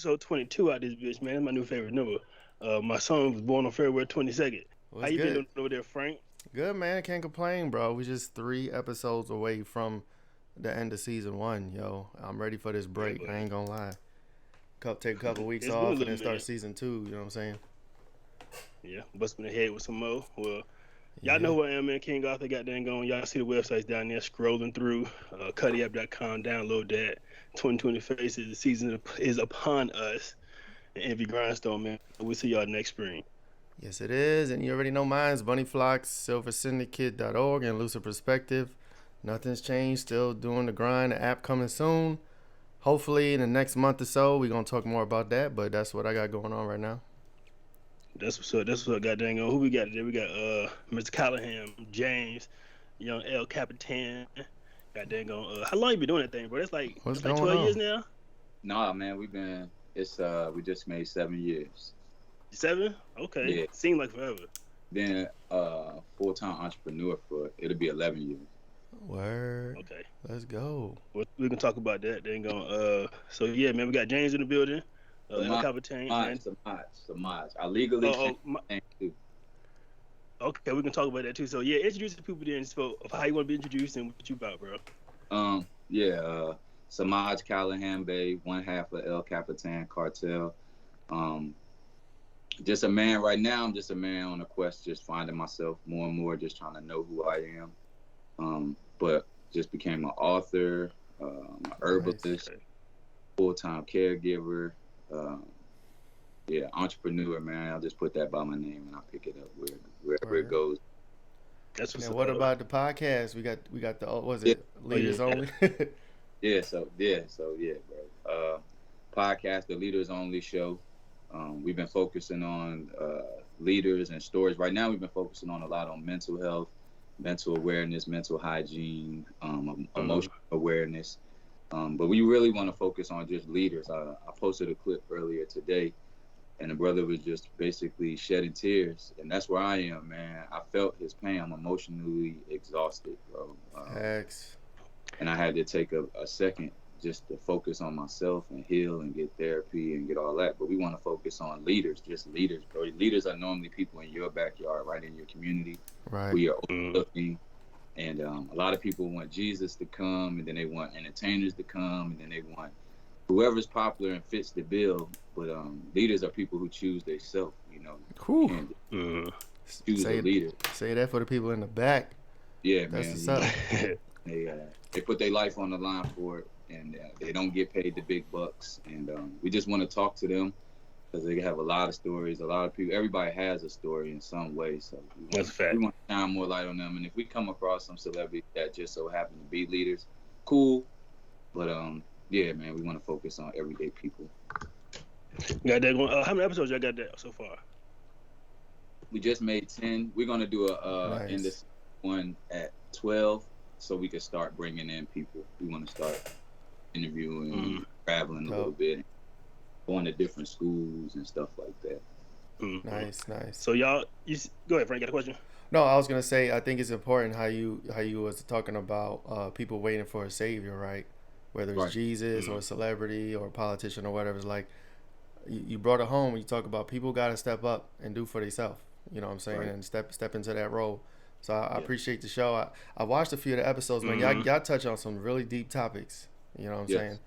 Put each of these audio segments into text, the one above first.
episode 22 out this bitch, man. That's my new favorite number. My son was born on February 22nd. How What's you been good? doing over there, Frank? Good, man. Can't complain, bro. We just 3 episodes away from the end of season one, yo. I'm ready for this Yeah, break. I buddy. ain't gonna lie. Take a couple weeks It's been a off and little then start minute. season two. You know what I'm saying? Yeah, busting the head with some more. Well, y'all Yeah. know who I am, man. King Arthur got dang on. Y'all see the websites down there scrolling through. CuddyApp.com. Download that. 2020 Faces. The season is upon us. And Envy Grindstone, man. We'll see y'all next spring. Yes, it is. And you already know mine's Bunee, Flacs, SilverSyndicate.org, and Lucid Perspective. Nothing's changed. Still doing the grind. The app coming soon. Hopefully in the next month or so, we're gonna talk more about that. But that's what I got going on right now. That's what's up. That's what's up. Got dang on. Who we got today? We got Mr. Callahan, James, young El Capitan. Got dang on. How long you been doing that thing, bro? What's That's like going 12 years on? now. Nah, man, we just made 7 years. 7? Okay. Yeah. Seemed like forever. Been full-time entrepreneur for it'll be 11 years. Word. Okay. Let's go. We can talk about that. Dang on. So yeah, man, we got James in the building. El Capitan. And Samaj. I legally oh, changed my, my name too. okay, we can talk about that too. So yeah, introduce the people then of how you want to be introduced and what you about, bro. Samaj Callahan Bay, one half of El Capitan Cartel. Just a man right now. I'm just a man on a quest, just finding myself more and more, just trying to know who I am. But just became an author, an herbalist, Okay. full-time caregiver. Entrepreneur, man. I'll just put that by my name and I'll pick it up wherever it Word. goes. That's what's And up. what about the podcast? We got the was Yeah. it leaders yeah. only? Bro. Podcast, the Leaders Only Show. We've been focusing on leaders and stories. Right now, we've been focusing on a lot on mental health, mental awareness, mental hygiene, emotional awareness. But we really want to focus on just leaders. I posted a clip earlier today, and the brother was just basically shedding tears. And that's where I am, man. I felt his pain. I'm emotionally exhausted, bro. X. And I had to take a second just to focus on myself and heal and get therapy and get all that. But we want to focus on leaders, just leaders, bro. Leaders are normally people in your backyard, right in your community. Right. We are overlooking. And a lot of people want Jesus to come, and then they want entertainers to come, and then they want whoever's popular and fits the bill. But leaders are people who choose themselves, you know. Cool. Choose a leader. Say that for the people in the back. Yeah, That's man. what's up. They put their life on the line for it, and they don't get paid the big bucks. And we just want to talk to them because they have a lot of stories. A lot of people, everybody has a story in some way. So That's a fact. we want to shine more light on them. And if we come across some celebrities that just so happen to be leaders, cool. But yeah, man, we want to focus on everyday people. Got that going. How many episodes y'all got that so far? We just made 10. We're gonna do Nice. in this one at 12, so we can start bringing in people. We want to start interviewing, traveling a little bit, going to different schools and stuff like that. Nice. So y'all, go ahead, Frank. Got a question? No, I was gonna say I think it's important how you was talking about people waiting for a savior, right? Whether it's Right. Jesus or a celebrity or a politician or whatever. It's like you brought it home. You talk about people got to step up and do for themselves. You know what I'm saying? Right. And step into that role. So I appreciate the show. I watched a few of the episodes, man. Y'all touch on some really deep topics. You know what I'm saying?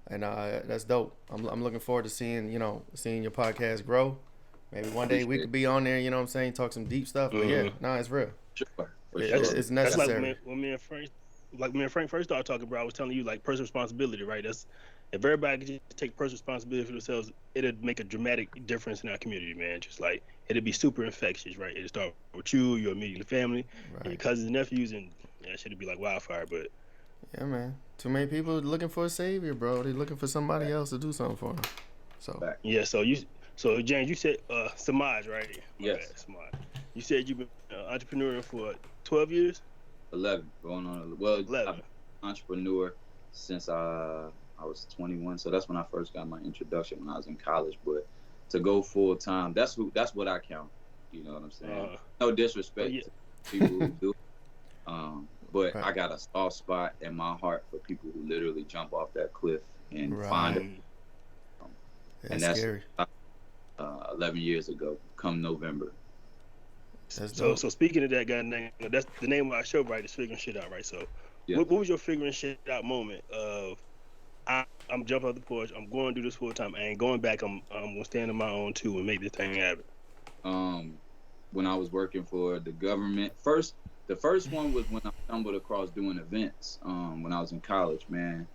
And that's dope. I'm looking forward to seeing your podcast grow. Maybe one day we could be on there. You know what I'm saying? Talk some deep stuff. But yeah, it's real. Sure. It's necessary. That's like when me and Frank first started talking, bro. I was telling you like personal responsibility, right? That's if everybody could just take personal responsibility for themselves, it'd make a dramatic difference in our community, man. Just like it'd be super infectious, right? It'd start with you, your immediate family, and your cousins and nephews, and that shit'd be like wildfire. But yeah, man. Too many people looking for a savior, bro. They looking for somebody else to do something for them. So yeah, so James, you said Samaj, right? My Yes. bad, Samaj. You said you've been entrepreneur for 12 years. 11, going on 11. I've been an entrepreneur since I was 21, so that's when I first got my introduction when I was in college. But to go full time, that's what I count. You know what I'm saying? No disrespect to people who do, but I got a soft spot in my heart for people who literally jump off that cliff and find it. and that's scary. 11 years ago, come November. So speaking of that guy name, that's the name of our show, right? Is Figuring Shit Out, right? So what was your figuring shit out moment of I'm jumping off the porch, I'm going to do this full time, I ain't going back, I'm gonna stand on my own too and make this thing happen? When I was working for the government, the first one was when I stumbled across doing events. When I was in college, man,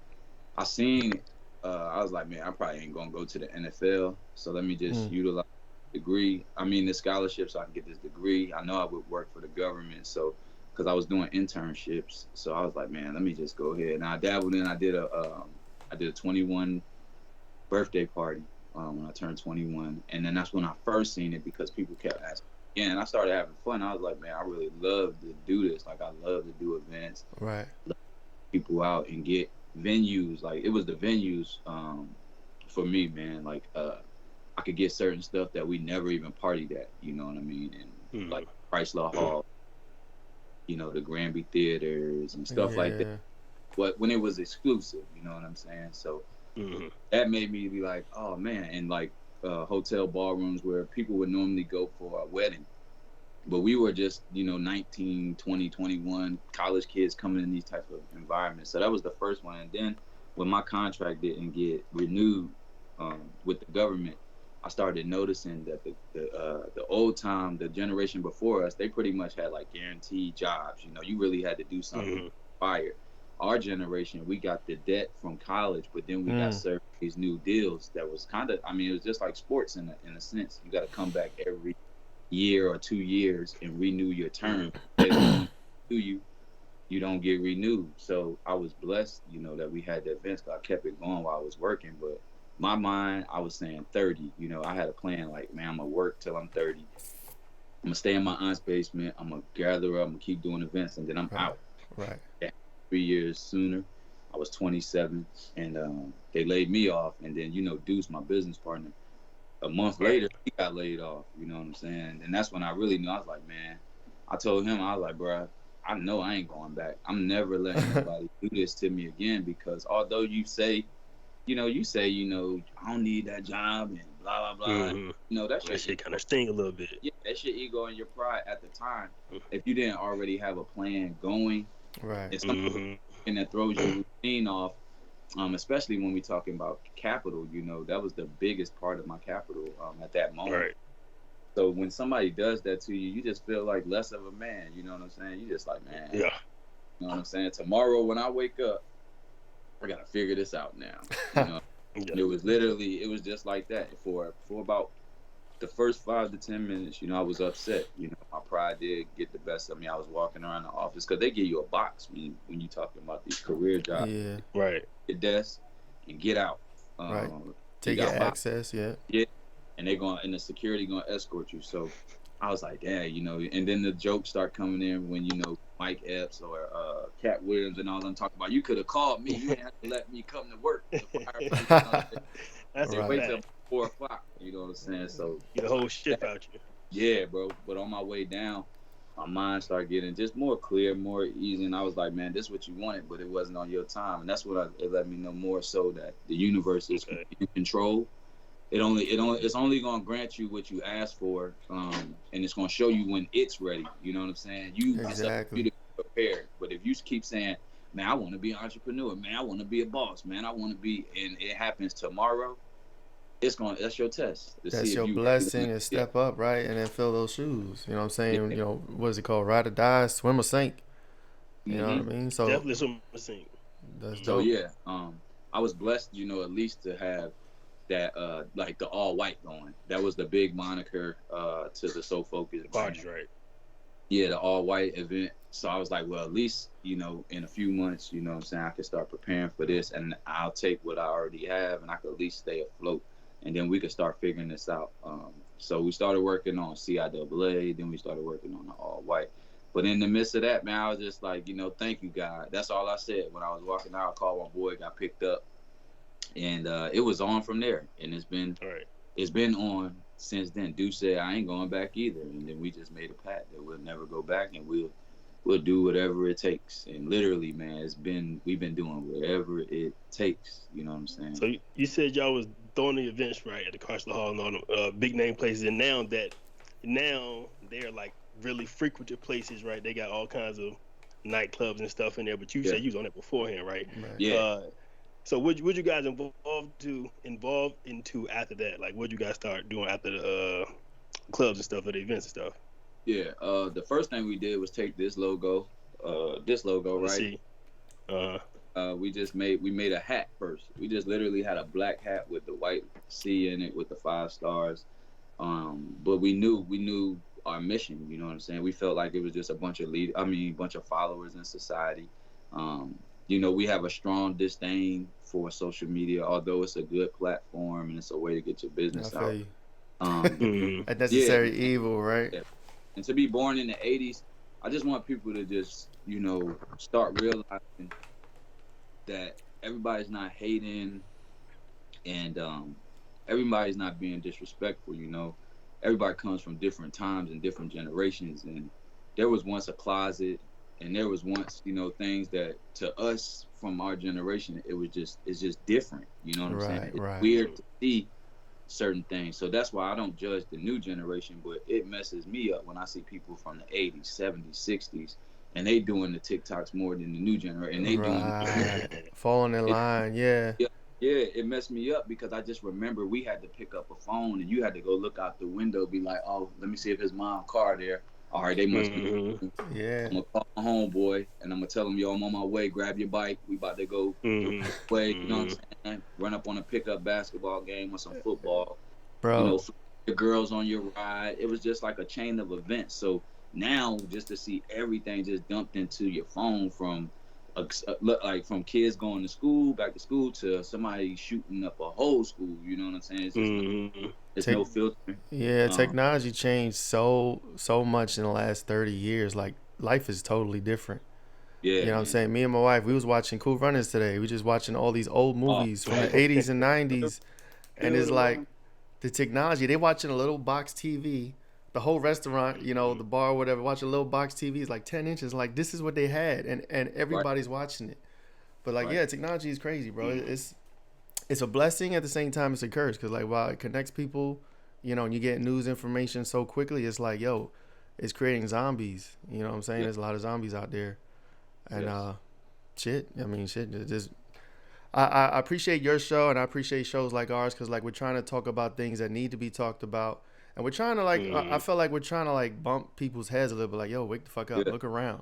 I seen I was like, man, I probably ain't gonna go to the NFL, so let me just utilize the degree. I mean, the scholarship, so I can get this degree. I know I would work for the government, so because I was doing internships, so I was like, man, let me just go ahead. And I dabbled in. I did a 21 birthday party when I turned 21, and then that's when I first seen it because people kept asking. Yeah, and I started having fun. I was like, man, I really love to do this. Like, I love to do events, right? People out and get venues. Like, it was the venues for me, man. Like, I could get certain stuff that we never even partied at. You know what I mean? And like Chrysler Hall, you know, the Granby theaters and stuff like that. But when it was exclusive, you know what I'm saying? So that made me be like, oh man, and like hotel ballrooms where people would normally go for a wedding. But we were just, you know, 19, 20, 21 college kids coming in these types of environments. So that was the first one. And then when my contract didn't get renewed with the government, I started noticing that the old time, the generation before us, they pretty much had like guaranteed jobs. You know, you really had to do something fired. Our generation, we got the debt from college, but then we got served these new deals that was kind of, I mean, it was just like sports in a sense. You got to come back every year or 2 years and renew your term. You don't get renewed. So I was blessed, you know, that we had the events. I kept it going while I was working, but my mind, I was saying 30. You know, I had a plan like, man, I'm gonna work till I'm 30. I'm gonna stay in my aunt's basement. I'm gonna gather up. I'm gonna keep doing events, and then I'm out. Right. Yeah. 3 years sooner, I was 27, and they laid me off. And then, you know, Deuce, my business partner, a month later, he got laid off. You know what I'm saying? And that's when I really knew. I was like, man, I told him, I was like, bro, I know I ain't going back. I'm never letting anybody do this to me again, because although you say, you know, I don't need that job and blah, blah, blah. You know, that shit kind of sting a little bit. Yeah, that shit ego and your pride at the time. If you didn't already have a plan going, right, it's something that throws your routine off, especially when we talking about capital. You know, that was the biggest part of my capital at that moment. Right. So when somebody does that to you, you just feel like less of a man. You know what I'm saying? You just like, man. Yeah. You know what I'm saying? Tomorrow when I wake up, I gotta figure this out now. You know, it was just like that for about the first 5 to 10 minutes. You know, I was upset. You know, my pride did get the best of me. I was walking around the office because they give you a box when you talking about these career jobs. Yeah, right. Your desk and get out. Right. Take your access. Yeah. Yeah, and the security gonna escort you. So I was like, damn, you know, and then the jokes start coming in when, you know, Mike Epps or Cat Williams and all them talking about, you could have called me. You didn't have to let me come to work. That's wait till 4 o'clock. You know what I'm saying? So get the whole shit out you. Yeah, bro. But on my way down, my mind started getting just more clear, more easy. And I was like, man, this is what you wanted, but it wasn't on your time. And that's what it let me know more so that the universe is in control. It's only gonna grant you what you asked for, and it's gonna show you when it's ready. You know what I'm saying? It's up to you to be prepared. But if you keep saying, "Man, I want to be an entrepreneur. Man, I want to be a boss. Man, I want to be," and it happens tomorrow, that's your test. That's your blessing to step up, right, and then fill those shoes. You know what I'm saying? You know, what is it called? Ride or die, swim or sink. You know what I mean? So definitely swim or sink. That's dope. So yeah, I was blessed, you know, at least to have that like the all white going. That was the big moniker to the So Focused parties, right? Yeah, the all white event. So I was like, well, at least, you know, in a few months, you know what I'm saying, I can start preparing for this, and I'll take what I already have and I could at least stay afloat, and then we could start figuring this out. So we started working on CIAA, then we started working on the all white. But in the midst of that, man, I was just like, you know, thank you, God. That's all I said. When I was walking out, I called my boy, got picked up, and it was on from there. And it's been on since then. Deuce said, I ain't going back either. And then we just made a pact that we'll never go back, and we'll do whatever it takes. And literally, man, we've been doing whatever it takes. You know what I'm saying? So you said y'all was throwing the events right at the Carson Hall and all the big name places, and now they're like really frequented places, right? They got all kinds of nightclubs and stuff in there. But you said you was on it beforehand, right? Yeah. So what you guys involve into after that? Like, what you guys start doing after the clubs and stuff, or the events and stuff? Yeah. The first thing we did was take this logo, right? See. We made a hat first. We just literally had a black hat with the white C in it with the 5 stars. But we knew our mission. You know what I'm saying? We felt like it was just a bunch of followers in society. We have a strong disdain for social media, although it's a good platform and it's a way to get your business out. A necessary evil, right? Yeah. And to be born in the 80s, I just want people to just, start realizing that everybody's not hating and everybody's not being disrespectful. Everybody comes from different times and different generations, and there was once a closet, and there was once things that to us from our generation it's just different. You know what I'm saying? It's weird to see certain things. So that's why I don't judge the new generation, but it messes me up when I see people from the 80s, 70s, 60s, and they doing the TikToks more than the new generation. And they doing falling in line, yeah. Yeah, it messed me up because I just remember we had to pick up a phone and you had to go look out the window, be like, oh, let me see if his mom's car there. All right, they must be. Yeah. I'm gonna call my homeboy and I'm gonna tell him, yo, I'm on my way. Grab your bike. We about to go play. You know what I'm saying? Run up on a pickup basketball game or some football. Bro. The girls on your ride. It was just like a chain of events. So now, just to see everything just dumped into your phone from kids going to school, back to school, to somebody shooting up a whole school. You know what I'm saying? It's just it's no filter. Yeah, technology changed so much in the last 30 years. Like, life is totally different. Yeah, you know what I'm saying? Me and my wife, we was watching Cool Runnings today. We just watching all these old movies from the 80s and 90s, and it's like the technology. They watching a little box TV. The whole restaurant, the bar, whatever, watch a little box TV is like 10 inches. Like, this is what they had, and everybody's watching it. But technology is crazy, bro. It's a blessing, at the same time it's a curse, because while it connects people, and you get news information so quickly, it's like, yo, it's creating zombies. You know what I'm saying? There's a lot of zombies out there, and I appreciate your show, and I appreciate shows like ours, because we're trying to talk about things that need to be talked about. And we're trying to I feel like we're trying to bump people's heads a little bit, like, yo, wake the fuck up, look around.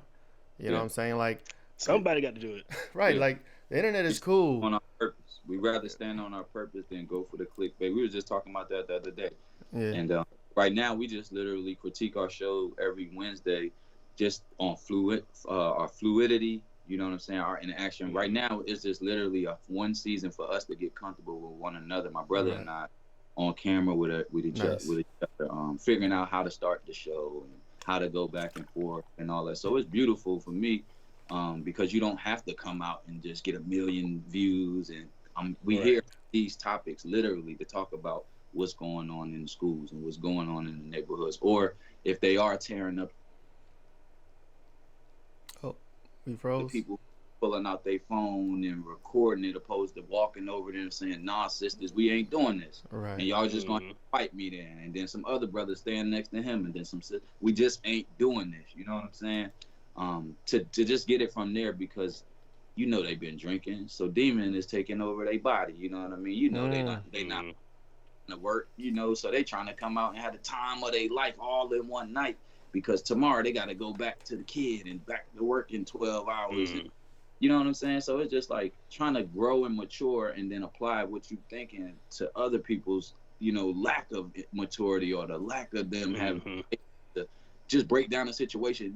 You know what I'm saying? Somebody got to do it. Right. Yeah. The internet is cool. On our purpose. We rather stand on our purpose than go for the clickbait. We were just talking about that the other day. Yeah. And right now we just literally critique our show every Wednesday just on our fluidity, you know what I'm saying, our interaction. Right now it's just literally one season for us to get comfortable with one another. My brother and I on camera with each other, figuring out how to start the show and how to go back and forth and all that. So it's beautiful for me, because you don't have to come out and just get 1 million views. And we hear these topics literally to talk about what's going on in the schools and what's going on in the neighborhoods, or if they are tearing up. Oh, we froze. The people pulling out their phone and recording it, opposed to walking over there and saying, nah, sisters, we ain't doing this. Right. And y'all just gonna fight me then. And then some other brothers stand next to him, and then some sisters. We just ain't doing this. You know what I'm saying? To just get it from there, because they've been drinking. So demon is taking over their body. You know what I mean? They not to work, so they trying to come out and have the time of their life all in one night, because tomorrow they got to go back to the kid and back to work in 12 hours. And, you know what I'm saying? So it's just like trying to grow and mature and then apply what you thinking to other people's, lack of maturity, or the lack of them having to just break down the situation.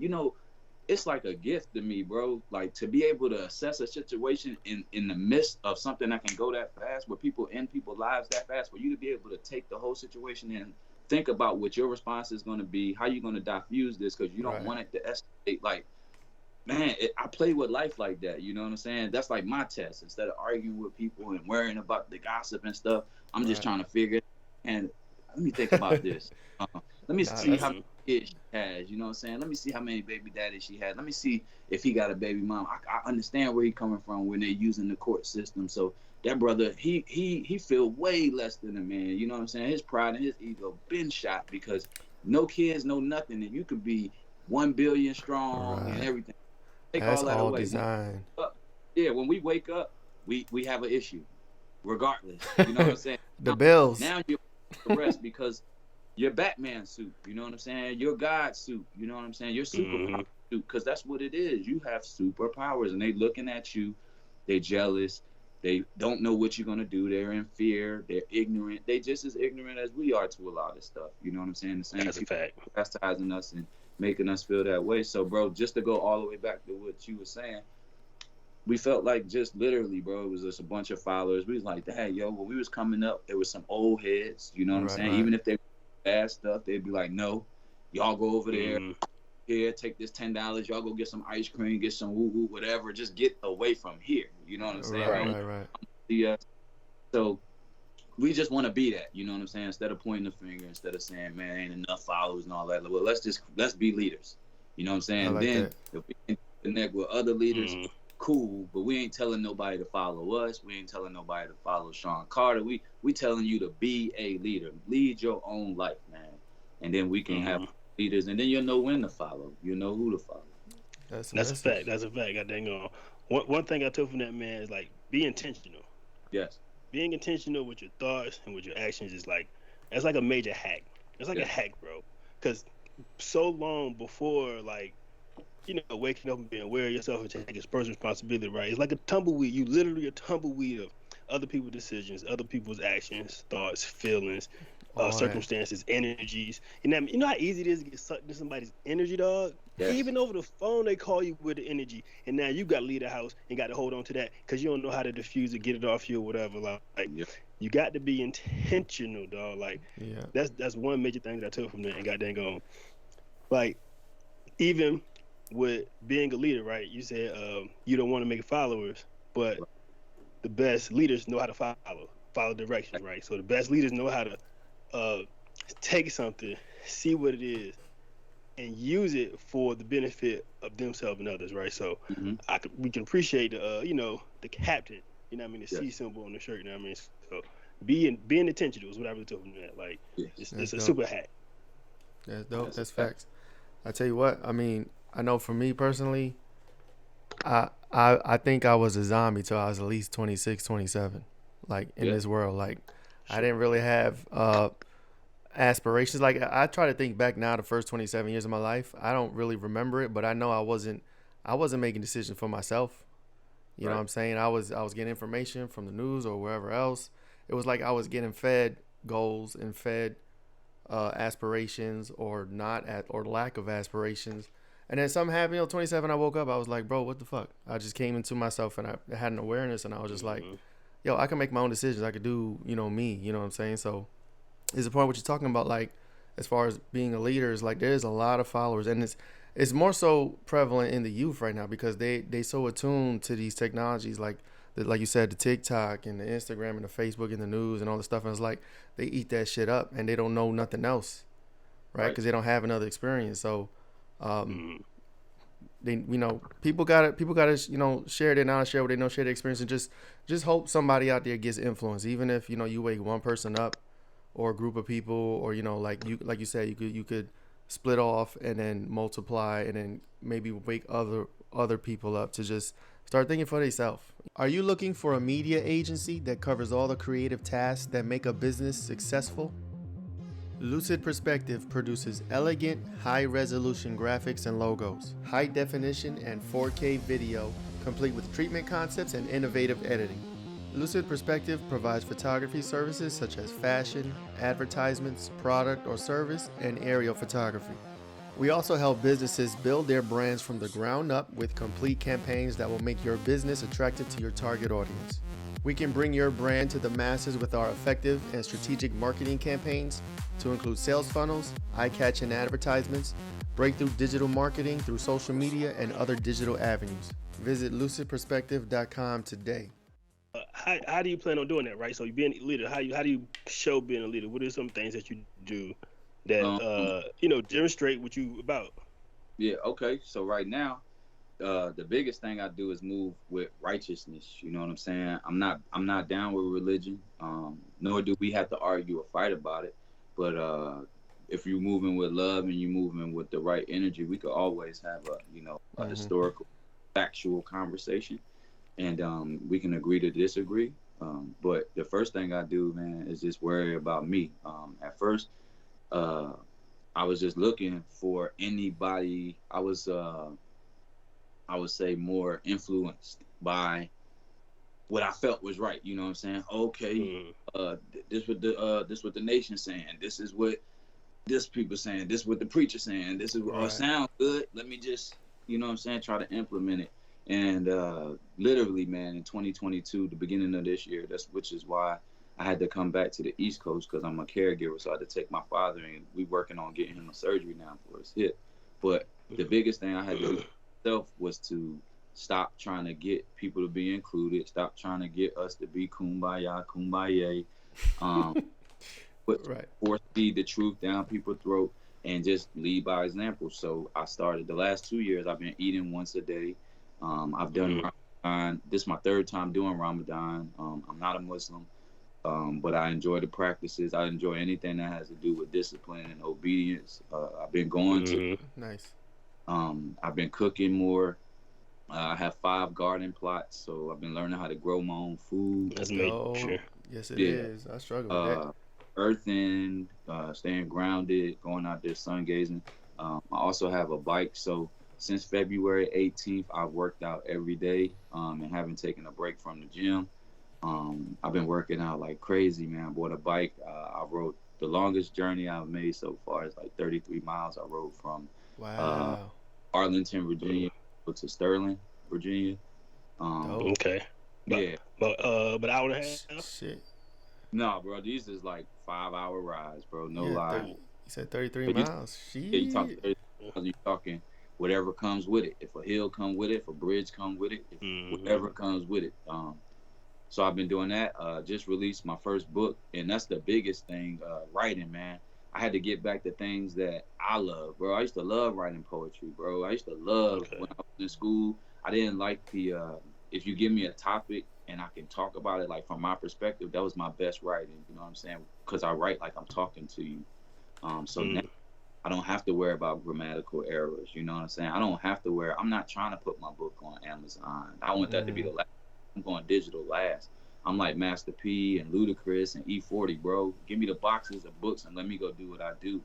It's like a gift to me, bro. Like, to be able to assess a situation in the midst of something that can go that fast, where people end people's lives that fast, for you to be able to take the whole situation and think about what your response is going to be, how you're going to diffuse this, because you don't want it to escalate. Like, man, I play with life like that. You know what I'm saying? That's like my test. Instead of arguing with people and worrying about the gossip and stuff, I'm just trying to figure it. And let me think about this. Let me see how many kids she has. You know what I'm saying? Let me see how many baby daddies she had. Let me see if he got a baby mom. I understand where he's coming from when they're using the court system. So that brother, he feel way less than a man. You know what I'm saying? His pride and his ego been shot because no kids, no nothing, and you could be 1 billion strong and Right. everything. Take That's all that all away. design. When we wake up, we have an issue, regardless. You know what I'm saying? The bills. Now you're rest because your Batman suit. You know what I'm saying? Your God suit. You know what I'm saying? Your superpower suit, because that's what it is. You have superpowers, and they looking at you. They jealous. They don't know what you're gonna do. They're in fear. They're ignorant. They just as ignorant as we are to a lot of stuff. You know what I'm saying? The same That's a fact. chastising us and making us feel that way. So, bro, just to go all the way back to what you were saying, we felt like just literally, bro, it was just a bunch of followers. We was like, hey, yo, when we was coming up, there was some old heads. You know what I'm saying? Right. Even if they bad stuff, they'd be like, no, y'all go over there. Here, take this $10. Y'all go get some ice cream, get some woo-woo, whatever. Just get away from here. You know what I'm saying? Right. Yeah. So we just want to be that. You know what I'm saying? Instead of pointing the finger, instead of saying, man, ain't enough followers and all that. Well, let's be leaders. You know what I'm saying? Like then that. if we can connect with other leaders, cool. But we ain't telling nobody to follow us. We ain't telling nobody to follow Sean Carter. We telling you to be a leader. Lead your own life, man. And then we can have leaders, and then you'll know when to follow. You'll know who to follow. That's a fact. That's a fact. God dang on. One thing I took from that, man, is like be intentional. Yes. Being intentional with your thoughts and with your actions is like that's like a major hack. It's like a hack, bro. Because so long before, like, you know, waking up and being aware of yourself and taking personal responsibility, right? It's like a tumbleweed. You literally a tumbleweed of other people's decisions, other people's actions, thoughts, feelings, circumstances, energies. You know how easy it is to get sucked into somebody's energy, dog? Yes. Even over the phone, they call you with the energy, and now you got to leave the house and got to hold on to that because you don't know how to diffuse it, get it off you or whatever. Like you got to be intentional, dog. Like that's one major thing that I took from that and got dang on. Like even with being a leader, right? You said you don't want to make followers, but the best leaders know how to follow directions, right? So the best leaders know how to take something, see what it is, and use it for the benefit of themselves and others, right? So we can appreciate the captain, you know what I mean, the C symbol on the shirt, you know what I mean? So being intentional is what I really took from that. Like it's a super hack. That's dope. That's facts. I tell you what, I mean, I know for me personally, I think I was a zombie till I was at least 26, 27, like in this world. Like I didn't really have aspirations. Like I try to think back now, the first 27 years of my life, I don't really remember it, but I know I wasn't making decisions for myself. You know what I'm saying? I was getting information from the news or wherever else. It was like I was getting fed goals and fed aspirations or lack of aspirations. And then something happened, 27, I woke up, I was like, bro, what the fuck? I just came into myself and I had an awareness and I was just like, yo, I can make my own decisions. I could do, me, you know what I'm saying? So it's the point what you're talking about, like, as far as being a leader, is like there's a lot of followers and it's more so prevalent in the youth right now because they so attuned to these technologies like you said, the TikTok and the Instagram and the Facebook and the news and all the stuff. And it's like they eat that shit up and they don't know nothing else, right? Because they don't have another experience. So they, people gotta, share their knowledge, share what they know, share their experience, and just hope somebody out there gets influenced. Even if you wake one person up, or a group of people, or like you said, you could split off and then multiply, and then maybe wake other people up to just start thinking for themselves. Are you looking for a media agency that covers all the creative tasks that make a business successful? Lucid Perspective produces elegant, high-resolution graphics and logos, high-definition and 4K video, complete with treatment concepts and innovative editing. Lucid Perspective provides photography services such as fashion, advertisements, product or service, and aerial photography. We also help businesses build their brands from the ground up with complete campaigns that will make your business attractive to your target audience. We can bring your brand to the masses with our effective and strategic marketing campaigns to include sales funnels, eye-catching advertisements, breakthrough digital marketing through social media, and other digital avenues. Visit lucidperspective.com today. How do you plan on doing that, right? So you being a leader, how do you show being a leader? What are some things that you do that demonstrate what you about? Yeah, okay. So right now, the biggest thing I do is move with righteousness. You know what I'm saying? I'm not down with religion. Nor do we have to argue or fight about it. But if you're moving with love and you're moving with the right energy, we could always have a historical, factual conversation, and we can agree to disagree. But the first thing I do, man, is just worry about me. At first, I was just looking for anybody. I was, I would say, more influenced by what I felt was right. You know what I'm saying? Okay, this what the nation's saying. This is what this people saying. This is what the preacher saying. This is what sounds good. Let me just, you know what I'm saying, try to implement it. And literally, man, in 2022, the beginning of this year, which is why I had to come back to the East Coast, because I'm a caregiver. So I had to take my father, and we working on getting him a surgery now for his hip. But the biggest thing I had to do myself was to stop trying to get people to be included. Stop trying to get us to be kumbaya. Force feed the truth down people's throat and just lead by example. So I started the last 2 years. I've been eating once a day. I've done Ramadan. This is my third time doing Ramadan. I'm not a Muslim, but I enjoy the practices. I enjoy anything that has to do with discipline and obedience. I've been going to nice. I've been cooking more. I have 5 garden plots, so I've been learning how to grow my own food. That's major. Yes, it is. I struggle with that. Earthing, staying grounded, going out there sun gazing. I also have a bike, so since February 18th, I've worked out every day and haven't taken a break from the gym. I've been working out like crazy, man. I bought a bike. I rode the longest journey I've made so far is like 33 miles. I rode from Arlington, Virginia to Sterling, Virginia. Okay. Yeah. But hour and a half? Shit. No, bro. These is like 5-hour rides, bro. No lie. You said 33 miles. Shit. Yeah, you talking whatever comes with it. If a hill come with it, if a bridge come with it, whatever comes with it. So I've been doing that. Just released my first book, and that's the biggest thing, writing, man. I had to get back to things that I love, bro. I used to love writing poetry, bro. I used to love when I was in school. I didn't like the if you give me a topic and I can talk about it, like from my perspective, that was my best writing. You know what I'm saying? Because I write like I'm talking to you. So now I don't have to worry about grammatical errors. You know what I'm saying? I don't have to I'm not trying to put my book on Amazon. I want that to be the last. I'm going digital last. I'm like Master P and Ludacris and E40, bro. Give me the boxes of books and let me go do what I do.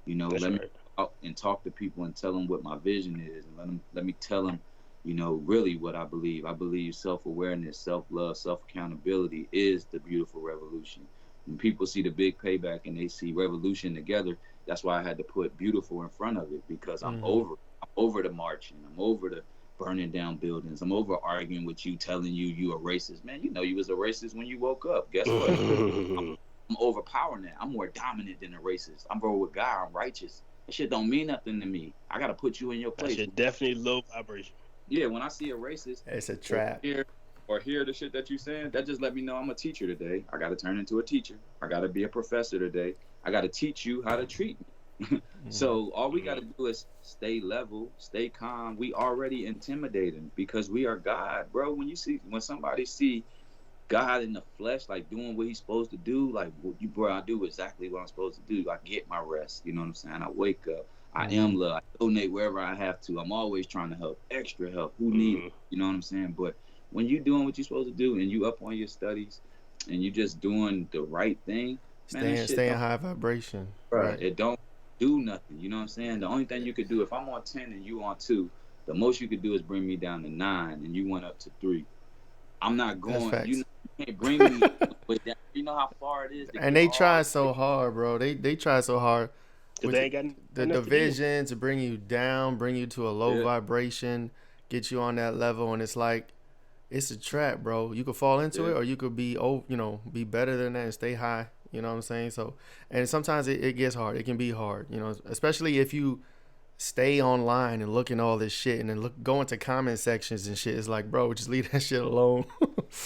You know, let me go out and talk to people and tell them what my vision is, and let me tell them, you know, really what I believe. I believe self-awareness, self-love, self-accountability is the beautiful revolution. When people see the big payback and they see revolution together, that's why I had to put beautiful in front of it, because I'm over the marching. I'm over the burning down buildings. I'm over arguing with you, telling you a racist. Man, you know you was a racist when you woke up. Guess what? I'm overpowering that. I'm more dominant than a racist. I'm bro with God. I'm righteous. That shit don't mean nothing to me. I gotta put you in your place. That shit definitely low vibration. Yeah, when I see a racist, it's a trap. Or hear the shit that you saying, that just let me know I'm a teacher today. I gotta turn into a teacher. I gotta be a professor today. I gotta teach you how to treat me. So all we got to do is stay level, stay calm. We already intimidating because we are God, bro. When somebody see God in the flesh, like doing what he's supposed to do, like, bro, I do exactly what I'm supposed to do. I get my rest. You know what I'm saying? I wake up. I am love. I donate wherever I have to. I'm always trying to help, extra help. Who need it? You know what I'm saying? But when you doing what you're supposed to do and you up on your studies and you just doing the right thing, staying high vibration. Right. It don't do nothing. You know what I'm saying? The only thing you could do, if I'm on 10 and you on 2, the most you could do is bring me down to 9 and you went up to 3. I'm not going. You can't bring me. But you know how far it is. And they try so hard, bro. They try so hard. They ain't got the division to bring you down, bring you to a low vibration, get you on that level, and it's like it's a trap, bro. You could fall into it, or you could be be better than that and stay high. You know what I'm saying? So, and sometimes it gets hard. It can be hard, you know, especially if you stay online and look at all this shit and then go into comment sections and shit. It's like, bro, just leave that shit alone.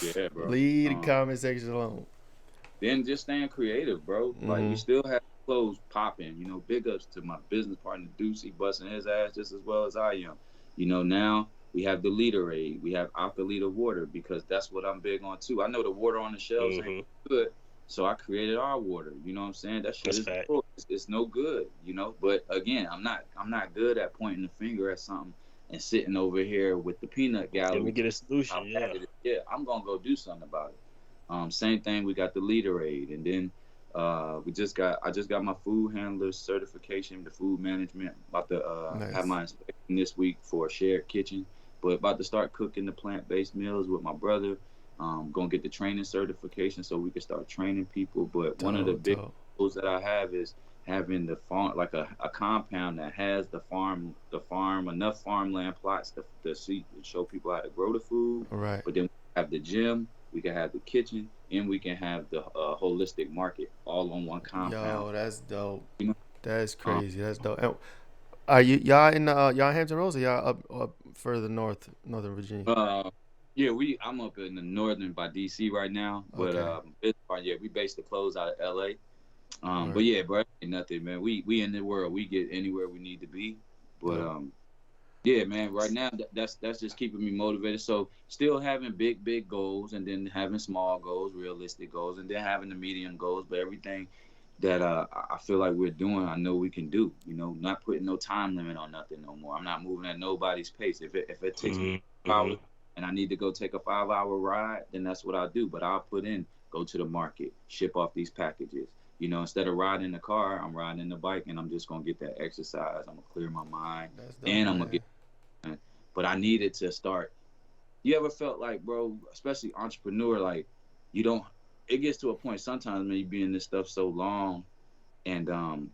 Yeah, bro. Leave the comment section alone. Then just staying creative, bro. Like, you still have clothes popping. You know, big ups to my business partner, Deucey, busting his ass just as well as I am. You know, now We have the leader aid. We have out the leader water, because that's what I'm big on too. I know the water on the shelves ain't good, so I created our water. You know what I'm saying? That shit is it's no good, you know. But again, I'm not good at pointing the finger at something and sitting over here with the peanut gallery. Let me get a solution. Yeah, I'm gonna go do something about it. Same thing. We got the leader aid, and then I just got my food handler certification, the food management. About to have my inspection this week for a shared kitchen, but about to start cooking the plant-based meals with my brother. Gonna get the training certification so we can start training people. But one of the big goals that I have is having the farm, like a compound that has the farm enough farmland plots to show people how to grow the food. Right. But then we have the gym, we can have the kitchen, and we can have the holistic market all on one compound. Yo, that's dope. You know? That's crazy. That's dope. Are y'all in y'all Hampton Roads, or y'all up further north, Northern Virginia? Yeah, I'm up in the northern by DC right now, but we based the clothes out of LA. Right. But yeah, bro, ain't nothing, man. We in the world, we get anywhere we need to be. But yeah, man, right now that's just keeping me motivated. So still having big goals, and then having small goals, realistic goals, and then having the medium goals. But everything that I feel like we're doing, I know we can do. You know, not putting no time limit on nothing no more. I'm not moving at nobody's pace. If it takes me 5 hours and I need to go take a 5-hour ride, then that's what I'll do. But I'll go to the market, ship off these packages. You know, instead of riding the car, I'm riding the bike, and I'm just gonna get that exercise. I'm gonna clear my mind, and I'm gonna get. But I needed to start. You ever felt like, bro, especially entrepreneur, like it gets to a point sometimes when you be in this stuff so long, and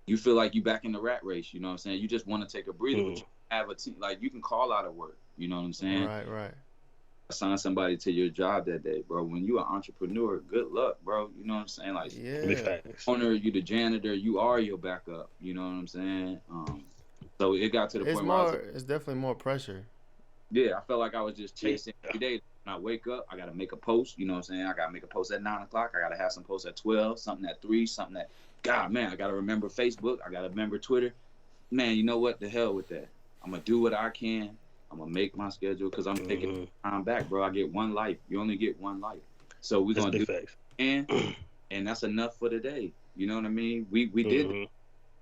you feel like you back in the rat race. You know what I'm saying? You just want to take a breather, but you have a team. Like, you can call out of work. You know what I'm saying? Right. Assign somebody to your job that day, bro. When you an entrepreneur, good luck, bro. You know what I'm saying? Like, owner, you the janitor, you are your backup. You know what I'm saying? So it got to the point where it's definitely more pressure. Yeah, I felt like I was just chasing every day. When I wake up, I gotta make a post. You know what I'm saying? I gotta make a post at 9 o'clock. I gotta have some posts at 12, something at 3, something at. God, man, I gotta remember Facebook. I gotta remember Twitter. Man, you know what? The hell with that. I'm gonna do what I can. I'm gonna make my schedule, because I'm taking time back, bro. I get one life. You only get one life. So we're gonna do it. And that's enough for today. You know what I mean? We did it.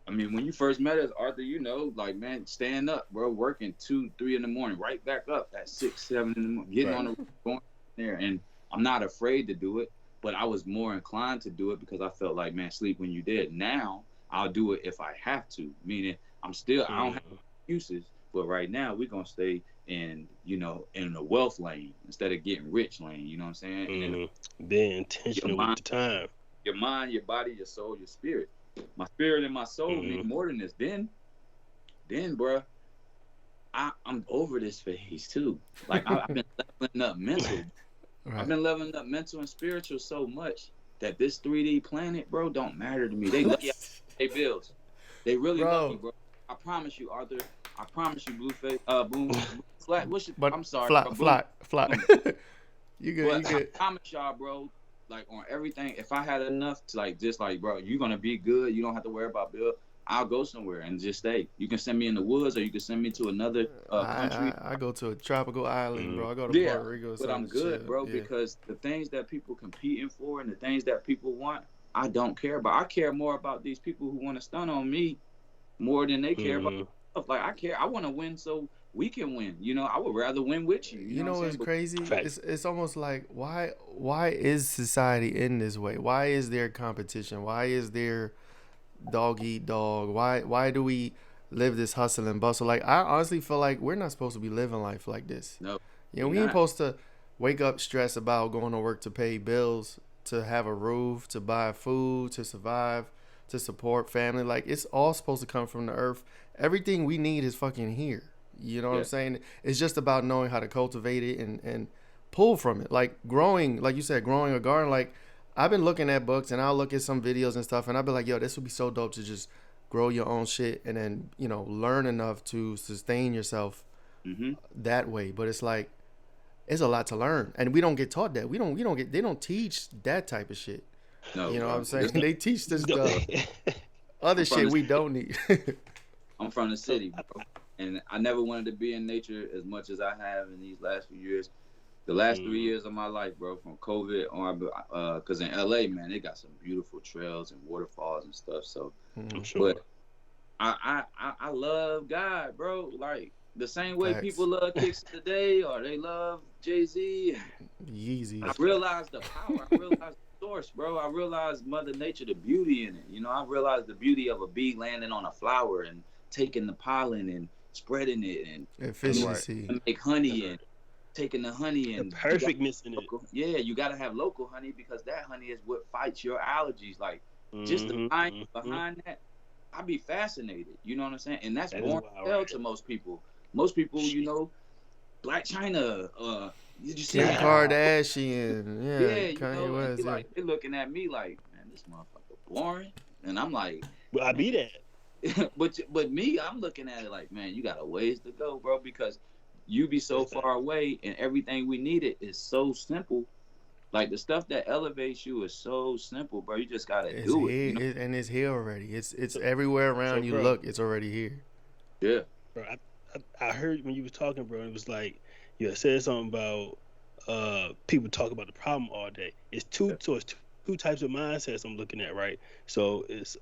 I mean, when you first met us, Arthur, you know, like, man, stand up, bro, working 2, 3 in the morning, right back up at 6, 7 in the morning, getting on the going there. And I'm not afraid to do it, but I was more inclined to do it because I felt like, man, sleep when you dead. Now I'll do it if I have to, meaning I don't have excuses. But right now, we're going to stay in the wealth lane instead of getting rich lane. You know what I'm saying? Being intentional with the time. Your mind, your body, your soul, your spirit. My spirit and my soul need more than this. Then, bro, I'm over this phase too. Like, I've been leveling up mental. Right. I've been leveling up mental and spiritual so much that this 3D planet, bro, don't matter to me. They love you, pay bills. They really love you, bro. I promise you, Arthur. I promise you, Blueface. Boom. Flat. I'm sorry. Flat. You good. I promise y'all, bro. Like, on everything, if I had enough to, like, just like, bro, you're gonna be good. You don't have to worry about bill. I'll go somewhere and just stay. You can send me in the woods, or you can send me to another country. I go to a tropical island, bro. I go to Puerto Rico. But I'm good, bro, because the things that people competing for and the things that people want, I don't care about. I care more about these people who want to stun on me more than they care about stuff. Like, I care. I want to win so we can win. You know, I would rather win with you. You know what's crazy? It's almost like, why is society in this way? Why is there competition? Why is there dog eat dog? Why do we live this hustle and bustle? Like, I honestly feel like we're not supposed to be living life like this. No. You know, we ain't supposed to wake up stressed about going to work to pay bills, to have a roof, to buy food, to survive, to support family. Like, it's all supposed to come from the earth. Everything we need is fucking here. You know what I'm saying? It's just about knowing how to cultivate it and pull from it. Like, growing, like you said, growing a garden. Like, I've been looking at books, and I'll look at some videos and stuff, and I'll be like, yo, this would be so dope to just grow your own shit and then, you know, learn enough to sustain yourself that way. But it's like, it's a lot to learn, and we don't get taught that. They don't teach that type of shit. No, you know what I'm saying? They teach this stuff. Other shit we don't need. I'm from the city, bro. and I never wanted to be in nature as much as I have in these last few years. The last 3 years of my life, bro, from COVID on, because in LA, man, they got some beautiful trails and waterfalls and stuff. So, but I love God, bro. Like the same way people love Kicks Today, or they love Jay-Z, Yeezy. I realized the power. I realized the source, bro. I realized Mother Nature, the beauty in it. You know, I realized the beauty of a bee landing on a flower and taking the pollen and spreading it and efficiency and make honey and taking the honey and the perfectness in it. Yeah, you got to have local honey because that honey is what fights your allergies. Like just the science behind that, I'd be fascinated. You know what I'm saying? And that's born to most people. Most people, you know, Black China, did you see Kim Kardashian? Yeah, Kanye West. Like, they're looking at me like, man, this motherfucker boring, and I'm like, well, I be that. but me, I'm looking at it like, man, you got a ways to go, bro, because you be so far away, and everything we needed is so simple. Like the stuff that elevates you is so simple, bro. You just gotta do it, you know? And it's here already. It's everywhere around you. Look, it's already here. Yeah, bro. I heard when you was talking, bro. It was like you had said something about people talk about the problem all day. It's two types of mindsets I'm looking at, right? So it's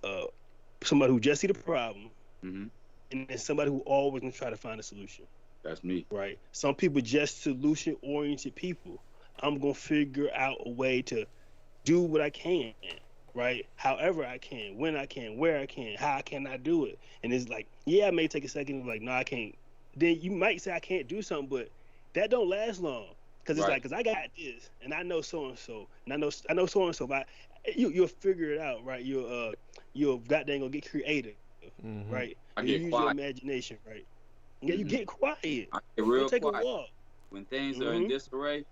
somebody who just see the problem, and then somebody who always gonna try to find a solution. That's me. Right. Some people just solution-oriented people. I'm going to figure out a way to do what I can, right? However I can, when I can, where I can, how can I do it? And it's like, yeah, I may take a second, like, no, I can't. Then you might say I can't do something, but that don't last long. Because it's like, because I got this, and I know so-and-so, and I know so-and-so, but you'll figure it out, right? You'll goddamn gonna get creative, right? You use your imagination, right? Yeah, you get quiet. I get real take quiet. A walk. When things are in disarray,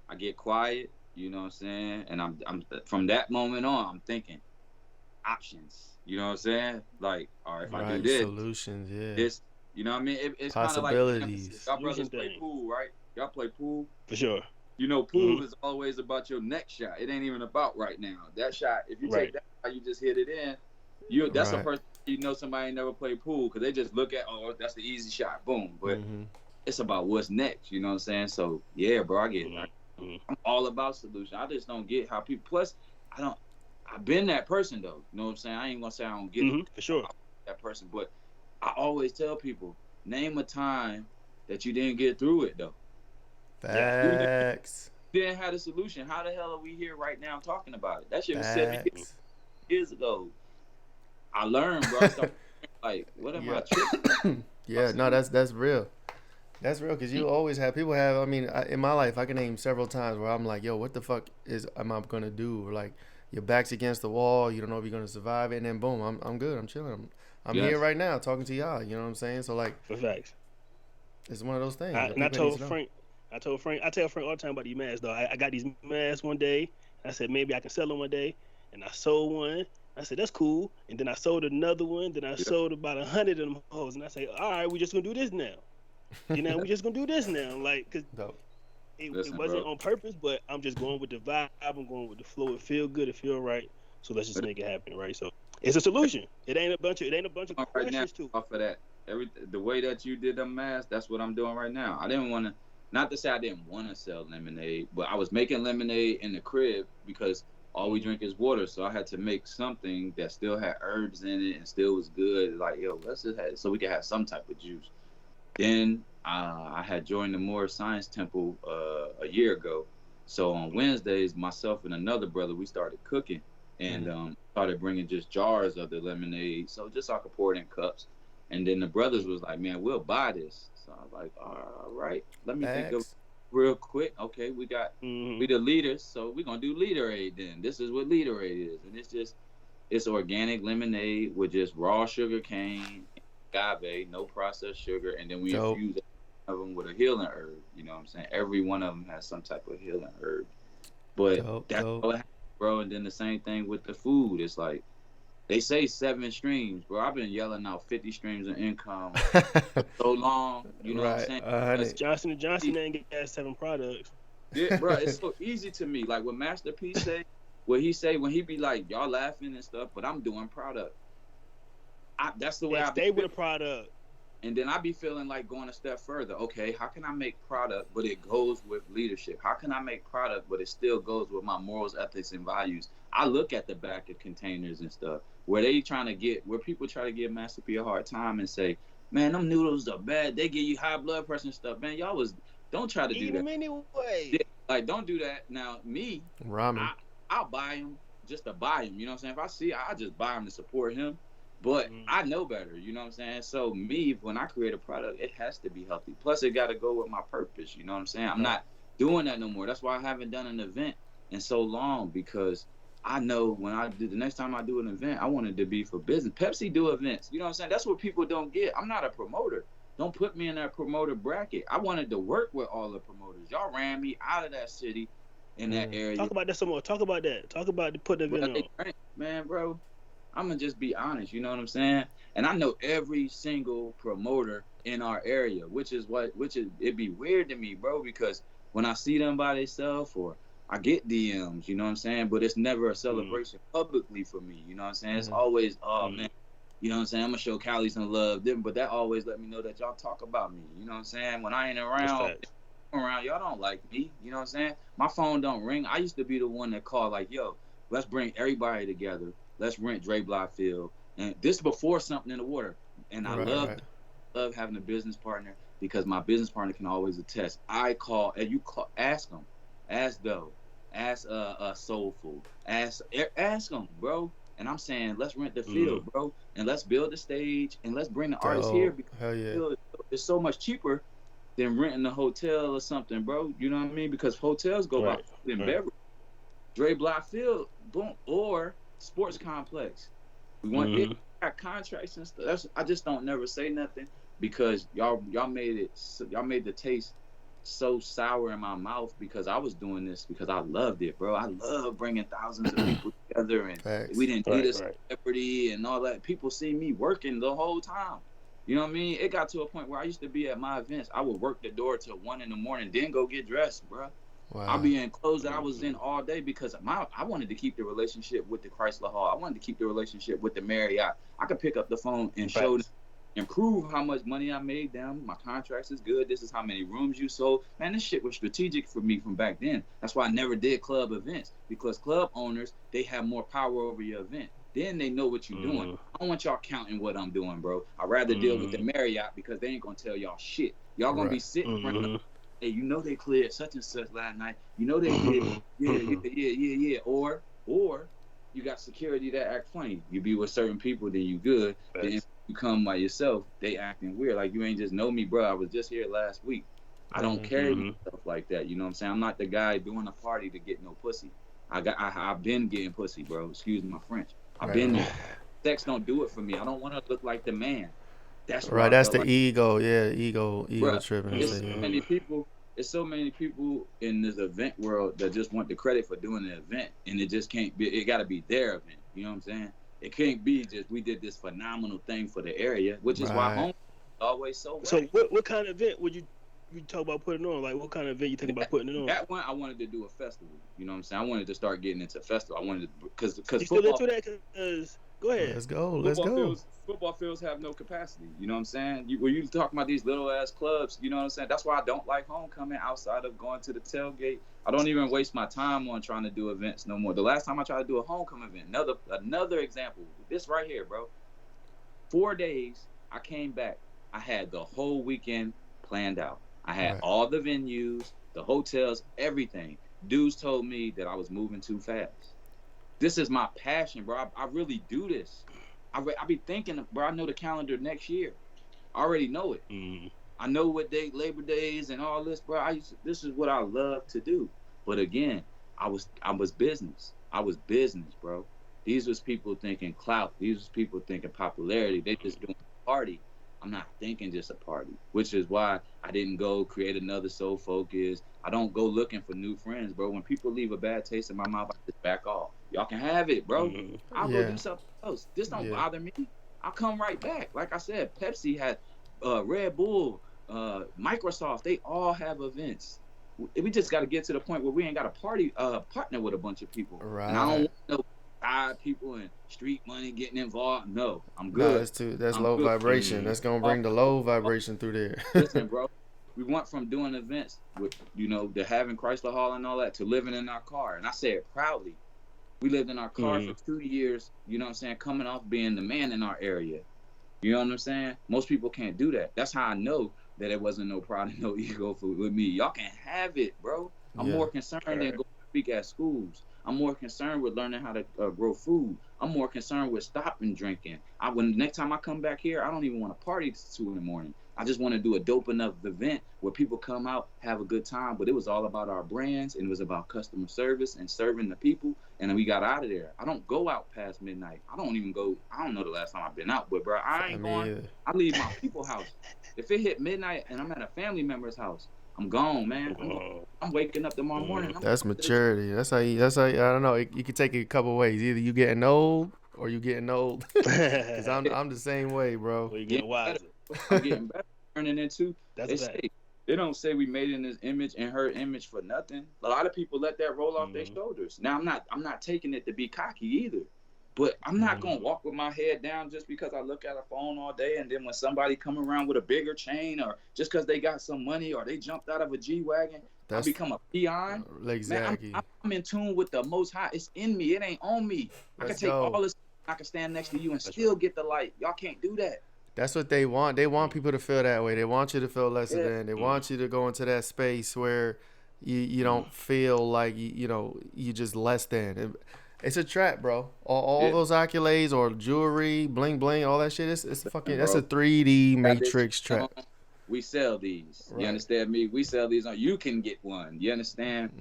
I get quiet. You know what I'm saying? And I'm from that moment on, I'm thinking options. You know what I'm saying? Like, all right, if I do this, solutions, this, you know what I mean? It's possibilities. Y'all brothers play pool, right? Y'all play pool for sure. You know, pool is always about your next shot. It ain't even about right now. That shot, if you take that shot, you just hit it in. That's the first. You know somebody ain't never played pool because they just look at, oh, that's the easy shot, boom. But it's about what's next, you know what I'm saying? So yeah, bro, I'm all about solution. I just don't get how people. Plus, I've been that person though. You know what I'm saying? I ain't gonna say I don't get it for sure. That person, but I always tell people, name a time that you didn't get through it though. Facts. You didn't have a solution. How the hell are we here right now talking about it? That shit was 7 years ago. I learned, bro. So, like, what am I tripping? Yeah, no, that's real. That's real because you always have people have. I mean, in my life, I can name several times where I'm like, yo, what the fuck am I gonna do? Or like, your back's against the wall. You don't know if you're gonna survive it, and then boom, I'm good. I'm chilling. I'm here right now talking to y'all. You know what I'm saying? So like, for facts, it's one of those things. I tell Frank all the time about these masks, though. I got these masks one day. I said maybe I can sell them one day, and I sold one. I said, that's cool. And then I sold another one. Then I sold about 100 of them hoes. And I say, all right, we just going to do this now. You know, we just going to do this now. Like, because it wasn't on purpose, but I'm just going with the vibe. I'm going with the flow. It feel good. It feel right. So let's just make it happen, right? So it's a solution. It ain't a bunch of questions, too. Off of that, the way that you did them masks, that's what I'm doing right now. I didn't want to, not to say I didn't want to sell lemonade, but I was making lemonade in the crib because all we drink is water, so I had to make something that still had herbs in it and still was good. Like, yo, let's just have it so we could have some type of juice. Then I had joined the Moorish Science Temple a year ago. So on Wednesdays, myself and another brother, we started cooking and started bringing just jars of the lemonade, so just so I could pour it in cups. And then the brothers was like, man, we'll buy this. So I was like, all right, let me think of real quick. Okay, we the leaders, so we're gonna do Leader Aid then. This is what Leader Aid is. And it's organic lemonade with just raw sugar cane, agave, no processed sugar, and then we infuse of them with a healing herb. You know what I'm saying? Every one of them has some type of healing herb. But that's all it has, bro. And then the same thing with the food. It's like they say 7 streams, bro. I've been yelling out 50 streams of income for so long. You know what I'm saying? Johnson & Johnson ain't got 7 products. Yeah, bro, it's so easy to me. Like what Master P say, what he say when he be like, y'all laughing and stuff, but I'm doing product. That's the way I stay with a product. And then I be feeling like going a step further. Okay, how can I make product, but it goes with leadership? How can I make product, but it still goes with my morals, ethics, and values? I look at the back of containers and stuff where people try to give Master P a hard time and say, man, them noodles are bad. They give you high blood pressure and stuff. Man, don't try to do that. Eat them anyway. Yeah, like, don't do that. Now, me, ramen. I'll buy them just to buy them. You know what I'm saying? If I see, I'll just buy them to support him. But I know better, you know what I'm saying? So me, when I create a product, it has to be healthy. Plus, it got to go with my purpose, you know what I'm saying? I'm not doing that no more. That's why I haven't done an event in so long, because I know the next time I do an event, I want it to be for business. Pepsi do events, you know what I'm saying? That's what people don't get. I'm not a promoter. Don't put me in that promoter bracket. I wanted to work with all the promoters. Y'all ran me out of that city, in that area. Talk about that some more. Talk about that. Talk about putting the event on. Man, bro. I'm gonna just be honest, you know what I'm saying? And I know every single promoter in our area, which is it'd be weird to me, bro, because when I see them by themselves, or I get DMs, you know what I'm saying? But it's never a celebration publicly for me, you know what I'm saying? It's always, man, you know what I'm saying? I'm gonna show Cali some love, but that always let me know that y'all talk about me, you know what I'm saying? When I ain't around, y'all don't like me, you know what I'm saying? My phone don't ring. I used to be the one that called like, yo, let's bring everybody together. Let's rent Dre Block Field. And this before something in the water. And I love having a business partner, because my business partner can always attest. I call, and ask them. Ask Doe. Ask Soulful. Ask them, bro. And I'm saying, let's rent the field, bro. And let's build the stage, and let's bring the artists here, because it's so much cheaper than renting a hotel or something, bro. You know what I mean? Because hotels go by food and beverage. Dre Block Field, boom, or sports complex. We want it. Got contracts and stuff. I just don't never say nothing, because y'all made the taste so sour in my mouth, because I was doing this because I loved it, bro. I love bringing thousands of people together, and we didn't need a celebrity and all that. People see me working the whole time. You know what I mean? It got to a point where I used to be at my events. I would work the door till 1 a.m, then go get dressed, bro. Wow. I'll be in clothes that I was in all day, because I wanted to keep the relationship with the Chrysler Hall. I wanted to keep the relationship with the Marriott. I could pick up the phone and show them and prove how much money I made them. My contracts is good. This is how many rooms you sold. Man, this shit was strategic for me from back then. That's why I never did club events, because club owners, they have more power over your event. Then they know what you're doing. I don't want y'all counting what I'm doing, bro. I'd rather deal with the Marriott, because they ain't going to tell y'all shit. Y'all going to be sitting in front of hey, you know they cleared such and such last night. You know they did. Yeah. Or you got security that act funny. You be with certain people, then you good. Then if you come by yourself, they acting weird. Like, you ain't just know me, bro. I was just here last week. I don't carry myself like that. You know what I'm saying? I'm not the guy doing a party to get no pussy. I've been getting pussy, bro. Excuse my French. I've been there. Sex don't do it for me. I don't want to look like the man. That's right. That's the ego. Yeah, ego tripping. It's so many people in this event world that just want the credit for doing the event, and it just can't be. It got to be their event. You know what I'm saying? It can't be just we did this phenomenal thing for the area, which is why home always so. Right. So what kind of event would you talk about putting on? Like, what kind of event you think about putting it on? That one, I wanted to do a festival. You know what I'm saying? I wanted to start getting into festival. I wanted to, because you still into that? Cause go ahead. Let's go. Football fields have no capacity. You know what I'm saying? When you talking about these little ass clubs, you know what I'm saying? That's why I don't like homecoming outside of going to the tailgate. I don't even waste my time on trying to do events no more. The last time I tried to do a homecoming event, another example, this right here, bro. 4 days, I came back. I had the whole weekend planned out. I had all the venues, the hotels, everything. Dudes told me that I was moving too fast. This is my passion, bro. I really do this. I be thinking, bro, I know the calendar next year. I already know it. I know what date, Labor Days and all this, bro. This is what I love to do. But again, I was business. I was business, bro. These was people thinking clout. These was people thinking popularity. They just doing a party. I'm not thinking just a party, which is why I didn't go create another Soul Focus. I don't go looking for new friends, bro. When people leave a bad taste in my mouth, I just back off. Y'all can have it, bro. I'll go do something else. This don't bother me. I'll come right back. Like I said, Pepsi had Red Bull, Microsoft. They all have events. We just got to get to the point where we ain't got a party partner with a bunch of people. Right. And I don't want no people and street money getting involved. No, I'm No, good. that's I'm low good. vibration. That's gonna bring the low vibration through there. Listen, bro, we went from doing events with, to having Chrysler Hall and all that to living in our car. And I say it proudly. We lived in our car for 2 years, coming off being the man in our area. You know what I'm saying? Most people can't do that. That's how I know that it wasn't no pride and no ego with me. Y'all can have it, bro. I'm more concerned than going to speak at schools. I'm more concerned with learning how to grow food. I'm more concerned with stopping drinking. When next time I come back here, I don't even want to party till 2 in the morning. I just want to do a dope enough event where people come out, have a good time. But it was all about our brands, and it was about customer service and serving the people. And then we got out of there. I don't go out past midnight. I don't know the last time I've been out, but bro, I leave my people's house. If it hit midnight and I'm at a family member's house, I'm gone, man. I'm waking up tomorrow morning. That's maturity. That's how you, I don't know. You can take it a couple ways. Either you getting old or you getting old. Because I'm the same way, bro. Well, you getting wiser. I'm getting better. Turning into. That's They don't say we made in his image and her image for nothing. A lot of people let that roll off their shoulders. Now I'm not taking it to be cocky either. But I'm not gonna walk with my head down just because I look at a phone all day, and then when somebody come around with a bigger chain, or just because they got some money, or they jumped out of a G-Wagon, I become a peon. Exactly. Man, I'm in tune with the Most High. It's in me. It ain't on me. I can take all this. I can stand next to you and still get the light. Y'all can't do that. That's what they want. They want people to feel that way. They want you to feel lesser than. They want you to go into that space where you don't feel like you just less than. It's a trap, bro. All those accolades or jewelry, bling bling, all that shit. It's fucking. That's a 3D matrix trap. We sell these. Right. You understand me? We sell these. You can get one. You understand?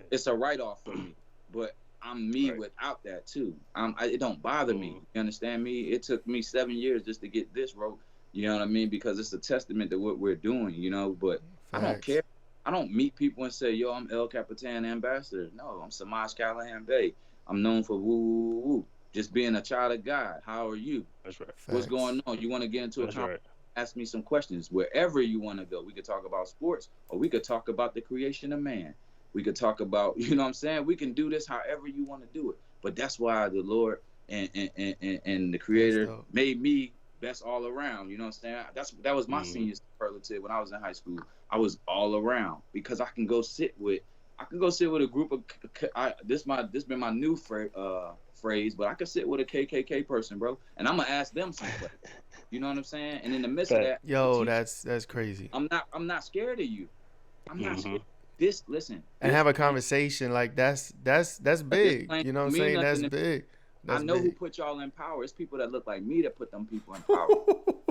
It's a write-off for me, but I'm me without that too. It don't bother me. You understand me? It took me 7 years just to get this rope. You know what I mean? Because it's a testament to what we're doing. But Facts. I don't care. I don't meet people and say, yo, I'm El Capitan Ambassador. No, I'm Samaj Callahan Bay. I'm known for woo, woo, woo. Just being a child of God. How are you? That's right. What's going on? You want to get into a conversation? Ask me some questions. Wherever you want to go. We could talk about sports, or we could talk about the creation of man. We could talk about, you know what I'm saying? We can do this however you want to do it. But that's why the Lord and the Creator made me best all around. You know what I'm saying? That was my senior superlative when I was in high school. I was all around because I can go sit with a group of this been my new phrase, but I could sit with a KKK person, bro, and I'm gonna ask them some questions. You know what I'm saying? And in the midst of that, that's crazy. I'm not scared of you. I'm not scared. Listen. And have a conversation like that's big. You know what I'm saying? That's big. I know who put y'all in power. It's people that look like me that put them people in power.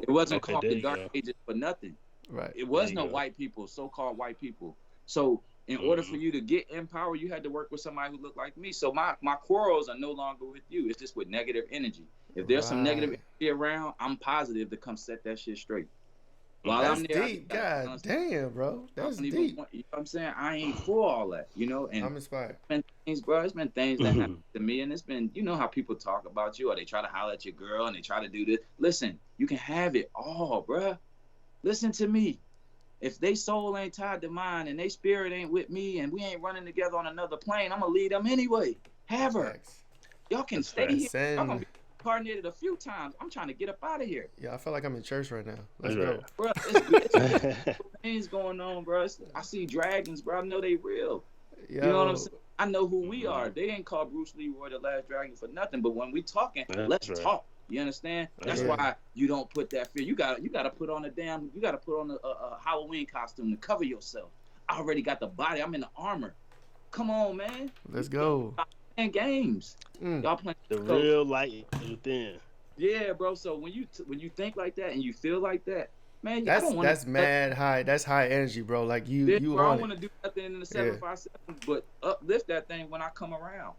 It wasn't called the Dark Ages for nothing. Right. It was no white people, so-called white people. So in order for you to get in power, you had to work with somebody who looked like me. So my quarrels are no longer with you. It's just with negative energy. If there's some negative energy around, I'm positive to come set that shit straight. While I'm there, deep. God damn, bro. That's deep. You know what I'm saying? I ain't for all that, And I'm inspired. It's been things that happen to me, and it's been, how people talk about you, or they try to holler at your girl, and they try to do this. Listen, you can have it all, bro. Listen to me. If they soul ain't tied to mine, and they spirit ain't with me, and we ain't running together on another plane, I'm gonna lead them anyway. Have her. Y'all can stay here. Y'all gonna be coordinated a few times. I'm trying to get up out of here. Yeah, I feel like I'm in church right now. Let's go. Bro, it's things going on, bro. I see dragons, bro. I know they real. You know what I'm saying? I know who we are. They ain't called Bruce Leroy the Last Dragon for nothing. But when we talking, let's talk. You understand? That's why you don't put that fear. You gotta put on a Halloween costume to cover yourself. I already got the body. I'm in the armor. Come on, man. Let's go. Playing games. Y'all playing the real light within. Yeah, bro. So when you think like that and you feel like that, man, that's mad high. That's high energy, bro. Like you I don't want to do nothing in the 757, but uplift that thing when I come around.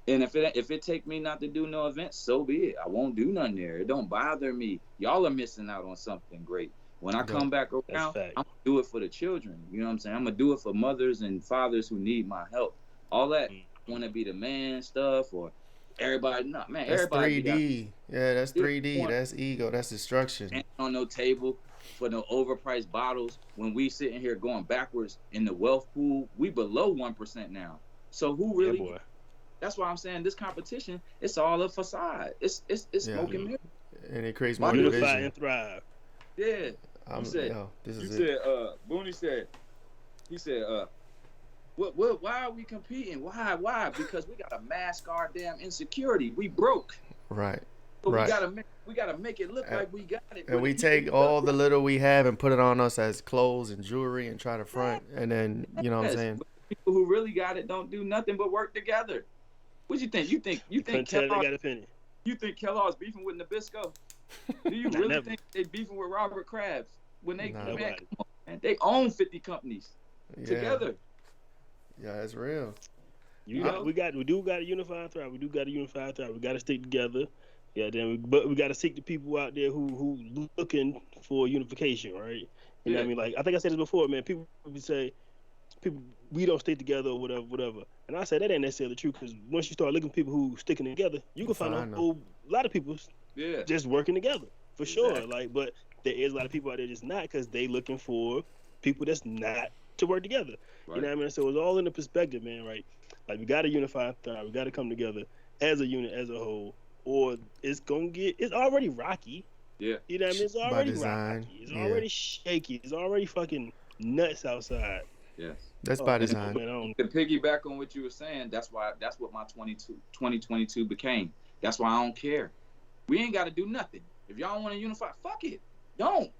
And if it take me not to do no events, so be it. I won't do nothing there. It don't bother me. Y'all are missing out on something great. When I come back around, I'm gonna do it for the children. You know what I'm saying? I'm gonna do it for mothers and fathers who need my help. All that want to be the man stuff or everybody. No, man. That's everybody 3D. Yeah, that's 3D. That's ego. That's destruction. And on no table for no overpriced bottles. When we sitting here going backwards in the wealth pool, we below 1% now. So who really? That's why I'm saying this competition, it's all a facade. It's smoke and mirrors. And it creates more Unify division. and thrive. Yeah. Bunee said, he said, why are we competing? Why? Because we gotta mask our damn insecurity. We broke. Right. But we gotta make it look like we got it. And we take all the little we have and put it on us as clothes and jewelry and try to front. And then, you know what I'm saying? But people who really got it don't do nothing but work together. What you think? You think Kellogg's beefing with Nabisco? Do you really think they beefing with Robert Kraft when they come on, man, they own 50 companies together? Yeah, that's real. We do got to unify and thrive. We got to stick together. Yeah, but we got to seek the people out there who looking for unification, right? You know what I mean? Like, I think I said this before, man. People say we don't stick together or whatever. And I said that ain't necessarily true, because once you start looking for people who sticking together, you can find a whole lot of people just working together for sure. Like, but there is a lot of people out there just not, because they looking for people that's not to work together. Right. You know what I mean? So it's all in the perspective, man. Right? Like, we got to unify and thrive. We got to come together as a unit, as a whole, or it's already rocky. Yeah. You know what I mean? It's already rocky. It's already shaky. It's already fucking nuts outside. Yes. That's by design. To piggyback on what you were saying, that's what my 2022 became. That's why I don't care. We ain't got to do nothing. If y'all want to unify, fuck it. Don't.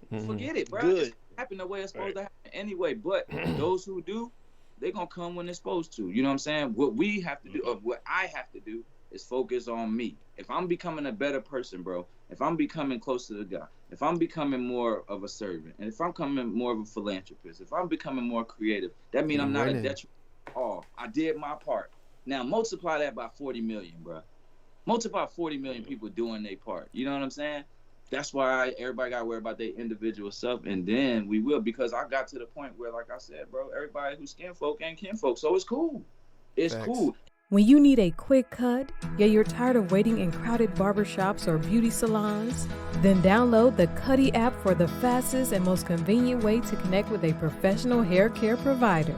Forget it, bro. Good. It's happen the way it's supposed to happen anyway. But those who do, they're going to come when they're supposed to. You know what I'm saying? What we have to do, or what I have to do, is focus on me. If I'm becoming a better person, bro, if I'm becoming closer to God, if I'm becoming more of a servant, and if I'm becoming more of a philanthropist, if I'm becoming more creative, that means I'm not a detriment at all. I did my part. Now multiply that by 40 million, bro. Multiply 40 million people doing their part. You know what I'm saying? That's why everybody got to worry about their individual self, and then we will, because I got to the point where, like I said, bro, everybody who's skinfolk ain't kinfolk, so it's cool. It's cool. When you need a quick cut, yet you're tired of waiting in crowded barbershops or beauty salons, then download the Cuddy app for the fastest and most convenient way to connect with a professional hair care provider.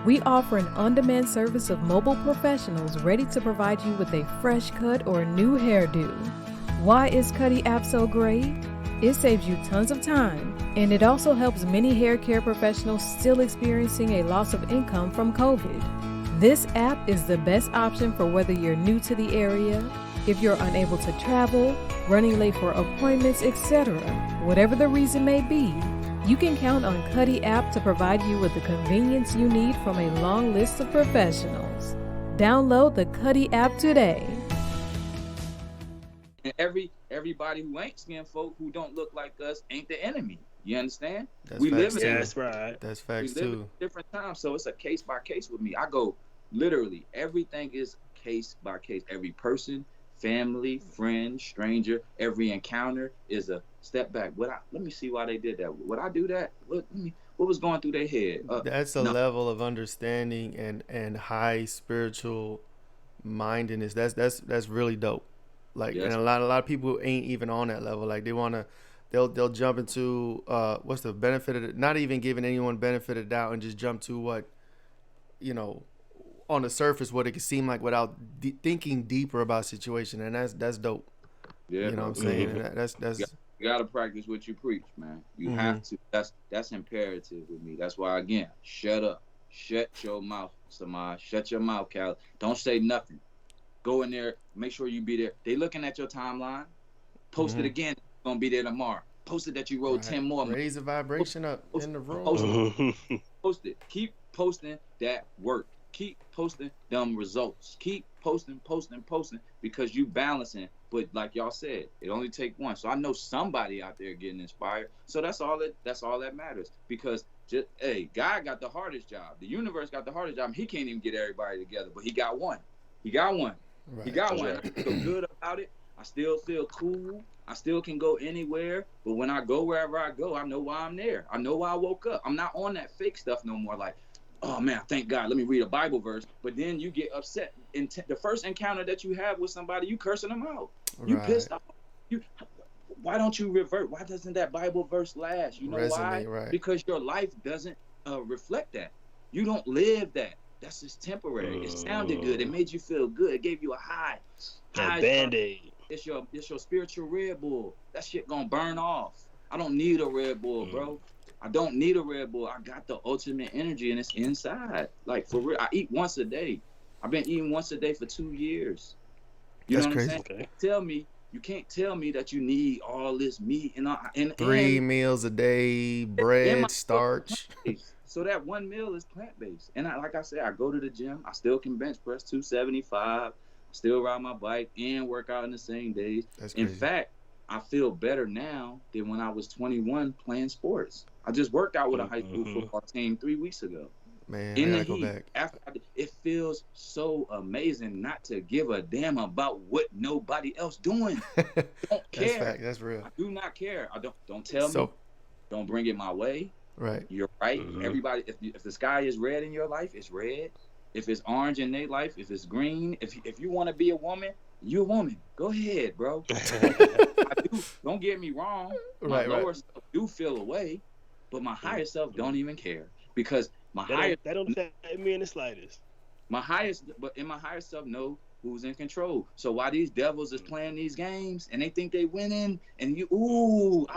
We offer an on-demand service of mobile professionals ready to provide you with a fresh cut or new hairdo. Why is Cuddy app so great? It saves you tons of time, and it also helps many hair care professionals still experiencing a loss of income from COVID. This app is the best option for whether you're new to the area, if you're unable to travel, running late for appointments, etc. Whatever the reason may be, you can count on Cuddy app to provide you with the convenience you need from a long list of professionals. Download the Cuddy app today. And everybody who ain't skinfolk, who don't look like us, ain't the enemy. You understand? That's right. That's facts too. We live at different times, so it's a case by case with me. I go literally, everything is case by case. Every person, family, friend, stranger, every encounter is a step back. Let me see why they did that. Would I do that? What was going through their head? That's a level of understanding and high spiritual mindedness. That's really dope. Like, and a lot of people ain't even on that level. Like, they'll jump into what's the benefit of it, not even giving anyone benefit of the doubt, and just jump to what, you know, on the surface what it can seem like without thinking deeper about situation, and that's dope. Yeah, you know what I'm saying? And that's you gotta practice what you preach, man. You have to. That's imperative with me. That's why, again, shut up, shut your mouth, Samaj, shut your mouth, Cal. Don't say nothing. Go in there, make sure you be there. They looking at your timeline. Post it again. Gonna be there tomorrow. Post it that you wrote 10 more. Raise the vibration up in the room. Post it. Keep posting that work. Keep posting them results. Keep posting, because you balancing. But like y'all said, it only take one. So I know somebody out there getting inspired. So that's all that matters. Because God got the hardest job. The universe got the hardest job. He can't even get everybody together, but he got one. Right. He got one. I feel good about it. I still feel cool. I still can go anywhere. But when I go wherever I go, I know why I'm there. I know why I woke up. I'm not on that fake stuff no more. Like, oh man, thank God, let me read a Bible verse. But then you get upset. The first encounter that you have with somebody, you cursing them out. You pissed off. Why don't you revert? Why doesn't that Bible verse last? You know why? Right. Because your life doesn't reflect that. You don't live that. That's just temporary. It sounded good. It made you feel good. It gave you a high. That Band-Aid. It's your spiritual Red Bull. That shit gonna burn off. I don't need a Red Bull, bro. I don't need a Red Bull. I got the ultimate energy, and it's inside. Like, for real, I eat once a day. I've been eating once a day for 2 years. You know what I'm saying? Okay. You can't tell me that you need all this meat and 3 meals a day, bread, starch. So that 1 meal is plant-based. And like I said, I go to the gym. I still can bench press 275. Still ride my bike and work out in the same days. In fact, I feel better now than when I was 21 playing sports. I just worked out with a high school football team 3 weeks ago. Man, in I the gotta heat. go back. It feels so amazing not to give a damn about what nobody else doing. Don't care. That's fact. That's real. I do not care. Don't tell me. Don't bring it my way. Right. You're right. Everybody, if the sky is red in your life, it's red. If it's orange in their life, if it's green, if you want to be a woman, you're a woman. Go ahead, bro. Don't get me wrong. My lower self do feel away, but my higher self don't even care, because that don't affect me in the slightest. But in my higher self know who's in control. So while these devils is playing these games and they think they winning, and I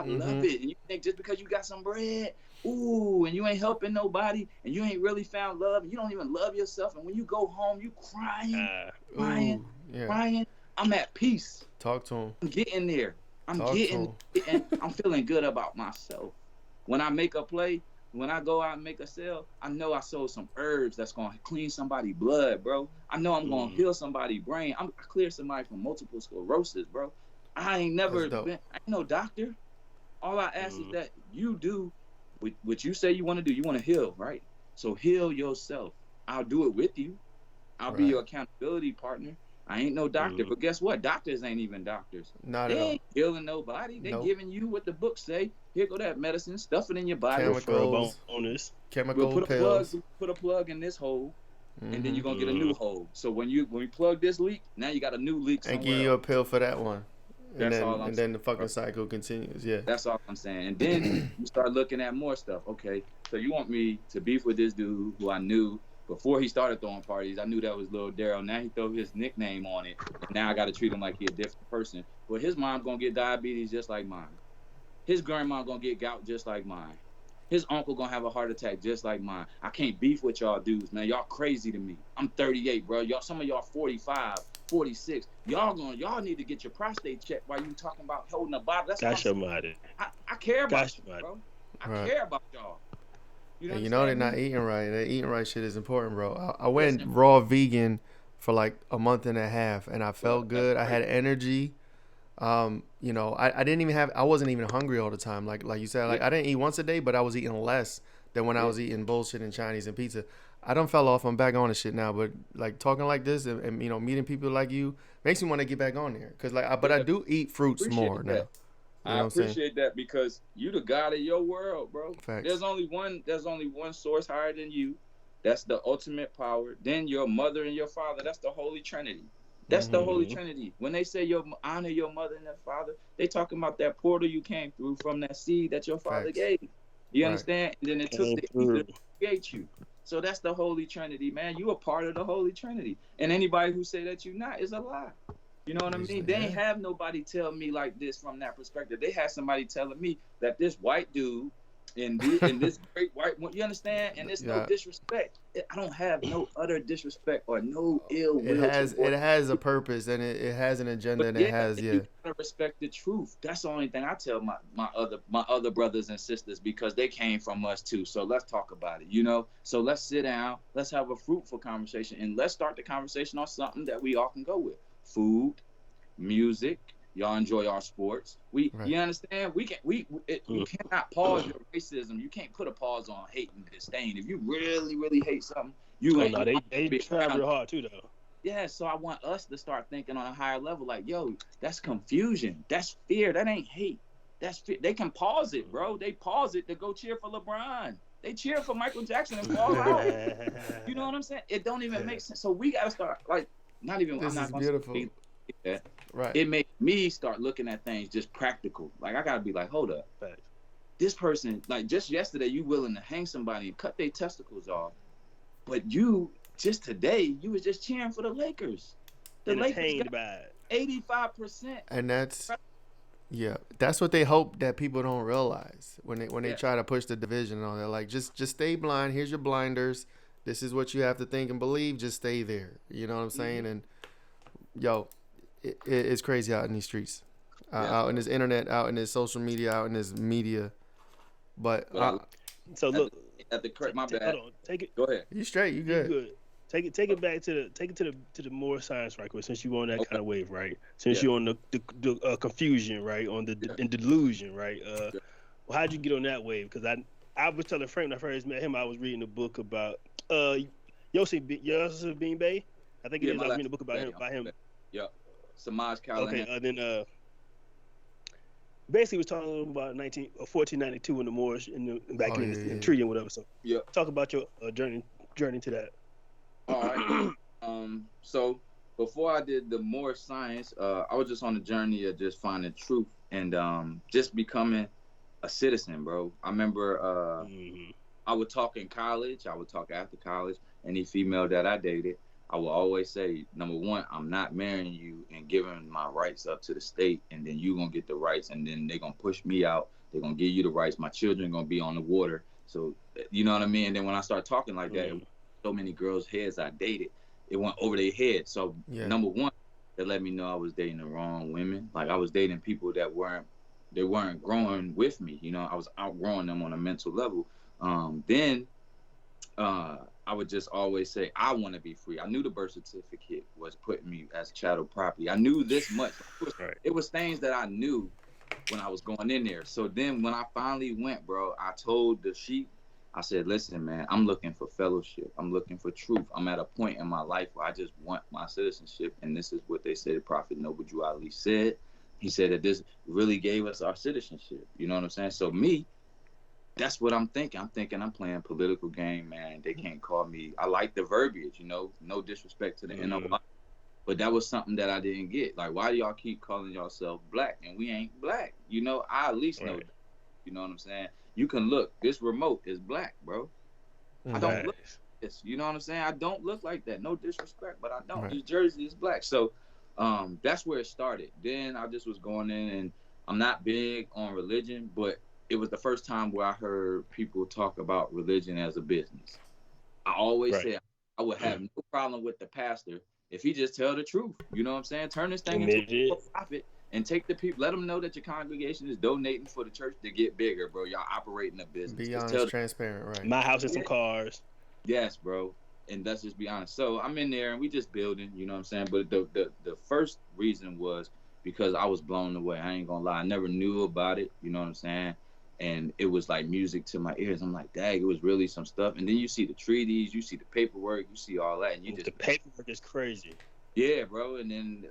love it, and you think just because you got some bread, and you ain't helping nobody, and you ain't really found love, and you don't even love yourself, and when you go home, you crying. I'm at peace. Talk to him. I'm getting there. I'm feeling good about myself. When I make a play, when I go out and make a sale, I know I sold some herbs that's gonna clean somebody's blood, bro. I know I'm gonna heal somebody's brain. I clear somebody from multiple sclerosis, bro. I ain't no doctor. All I ask is that you do what you say you want to do. You want to heal, right? So heal yourself. I'll do it with you. I'll be your accountability partner. I ain't no doctor, but guess what? Doctors ain't even doctors. Not they at all. Ain't healing nobody. They giving you what the books say. Here go that medicine, stuff it in your body. Chemical pills. Put a plug in this hole, and then you're gonna get a new hole. So when we plug this leak, now you got a new leak somewhere. And give you a pill for that one. And then the fucking cycle continues. Yeah. That's all I'm saying. And then you start looking at more stuff. Okay, so you want me to beef with this dude who I knew before he started throwing parties. I knew that was Lil Daryl. Now he throw his nickname on it. And now I got to treat him like he a different person. But his mom gonna get diabetes just like mine. His grandma gonna get gout just like mine. His uncle gonna have a heart attack just like mine. I can't beef with y'all dudes, man. Y'all crazy to me. I'm 38, bro. Some of y'all 45, 46. Y'all need to get your prostate checked while you talking about holding a bottle. That's your mother. I care about you, bro. I care about y'all. You know they're not eating right. That eating right shit is important, bro. I went raw vegan for like a month and a half, and I felt good. I had energy. I didn't even I wasn't even hungry all the time. Like you said, like I didn't eat once a day, but I was eating less than when I was eating bullshit and Chinese and pizza. I done fell off. I'm back on the shit now, but like talking like this and meeting people like you makes me want to get back on there. Cause I do eat fruits more now. I appreciate that, because you the God of your world, bro. Facts. There's only one source higher than you. That's the ultimate power. Then your mother and your father. That's the Holy Trinity. That's the Holy Trinity. When they say honor your mother and your father, they talking about that portal you came through from that seed that your father gave. You understand? And then it took the ether to create you. So that's the Holy Trinity, man. You a part of the Holy Trinity. And anybody who say that you not is a lie. You know what I mean? They ain't have nobody tell me like this from that perspective. They had somebody telling me that this white dude and this great white one, you understand? And there's no disrespect. I don't have no utter disrespect or no ill will. It has a purpose, and it has an agenda, and it has You gotta respect the truth. That's the only thing I tell my other brothers and sisters, because they came from us too. So let's talk about it, So let's sit down, let's have a fruitful conversation, and let's start the conversation on something that we all can go with. Food, music. Y'all enjoy our sports. You understand? You cannot pause your racism. You can't put a pause on hate and disdain. If you really, really hate something, they try real hard too, though. Yeah, so I want us to start thinking on a higher level. Like, yo, that's confusion. That's fear. That ain't hate. That's fear. They can pause it, bro. They pause it to go cheer for LeBron. They cheer for Michael Jackson and fall out. You know what I'm saying? It don't even make sense. So we gotta start not even. This I'm not is gonna beautiful. say that. Right. It made me start looking at things just practical. Like, I gotta be like, hold up. Right. This person, like just yesterday, you willing to hang somebody and cut their testicles off, but you just today, you was just cheering for the Lakers. The Lakers got 85%. And that's what they hope that people don't realize when they try to push the division on. They're like, just stay blind. Here's your blinders. This is what you have to think and believe. Just stay there. You know what I'm saying? And yo, it's crazy out in these streets, out in this internet, out in this social media, out in this media. But so look, my bad. Hold on, take it. Go ahead. You straight? You good? You good. Take it back to the more science right quick, since you on that kind of wave, right? Since you're on the confusion, right? On the delusion, right? Well, how'd you get on that wave? Because I was telling Frank when I first met him, I was reading a book about Yossi Bean Bay. I think it is. I was reading a book about him. Yeah. Samaj Callahan. Okay, then basically was talking about 1492 in the Moorish back in the treaty and whatever. So talk about your journey to that. All right. So before I did the more science, I was just on the journey of just finding truth and just becoming a citizen, bro. I remember I would talk in college, I would talk after college. Any female that I dated, I will always say, number one, I'm not marrying you and giving my rights up to the state, and then you gonna get the rights, and then they're gonna push me out. They're gonna give you the rights. My children gonna be on the water. So you know what I mean? And then when I start talking like that, so many girls' heads I dated, it went over their head. So number one, that let me know I was dating the wrong women. Like I was dating people that weren't growing with me. You know, I was outgrowing them on a mental level. Then I would just always say, I want to be free. I knew the birth certificate was putting me as chattel property. I knew this much. It was things that I knew when I was going in there. So then when I finally went, bro, I told the sheep, I said, listen, man, I'm looking for fellowship. I'm looking for truth. I'm at a point in my life where I just want my citizenship. And this is what they said the Prophet Noble Jew Ali said. He said that this really gave us our citizenship. You know what I'm saying? So me, that's what I'm thinking. I'm thinking I'm playing political game, man. They can't call me. I like the verbiage, you know, no disrespect to the NOI. But that was something that I didn't get. Like, why do y'all keep calling yourself black? And we ain't black. You know, I at least know that. You know what I'm saying? You can look. This remote is black, bro. I don't look like this. You know what I'm saying? I don't look like that. No disrespect, but I don't. This jersey is black. So that's where it started. Then I just was going in, and I'm not big on religion, but it was the first time where I heard people talk about religion as a business. I always said I would have no problem with the pastor if he just tell the truth. You know what I'm saying? Turn this thing into a profit and take the people. Let them know that your congregation is donating for the church to get bigger, bro. Y'all operating a business. Be honest, transparent, right? My house and some cars. Yes, bro. And let's just be honest. So I'm in there and we just building. You know what I'm saying? But the first reason was because I was blown away. I ain't gonna lie. I never knew about it. You know what I'm saying? And it was like music to my ears. I'm like, dang, it was really some stuff. And then you see the treaties, you see the paperwork, you see all that, and you just the paperwork is crazy. Yeah, bro. And then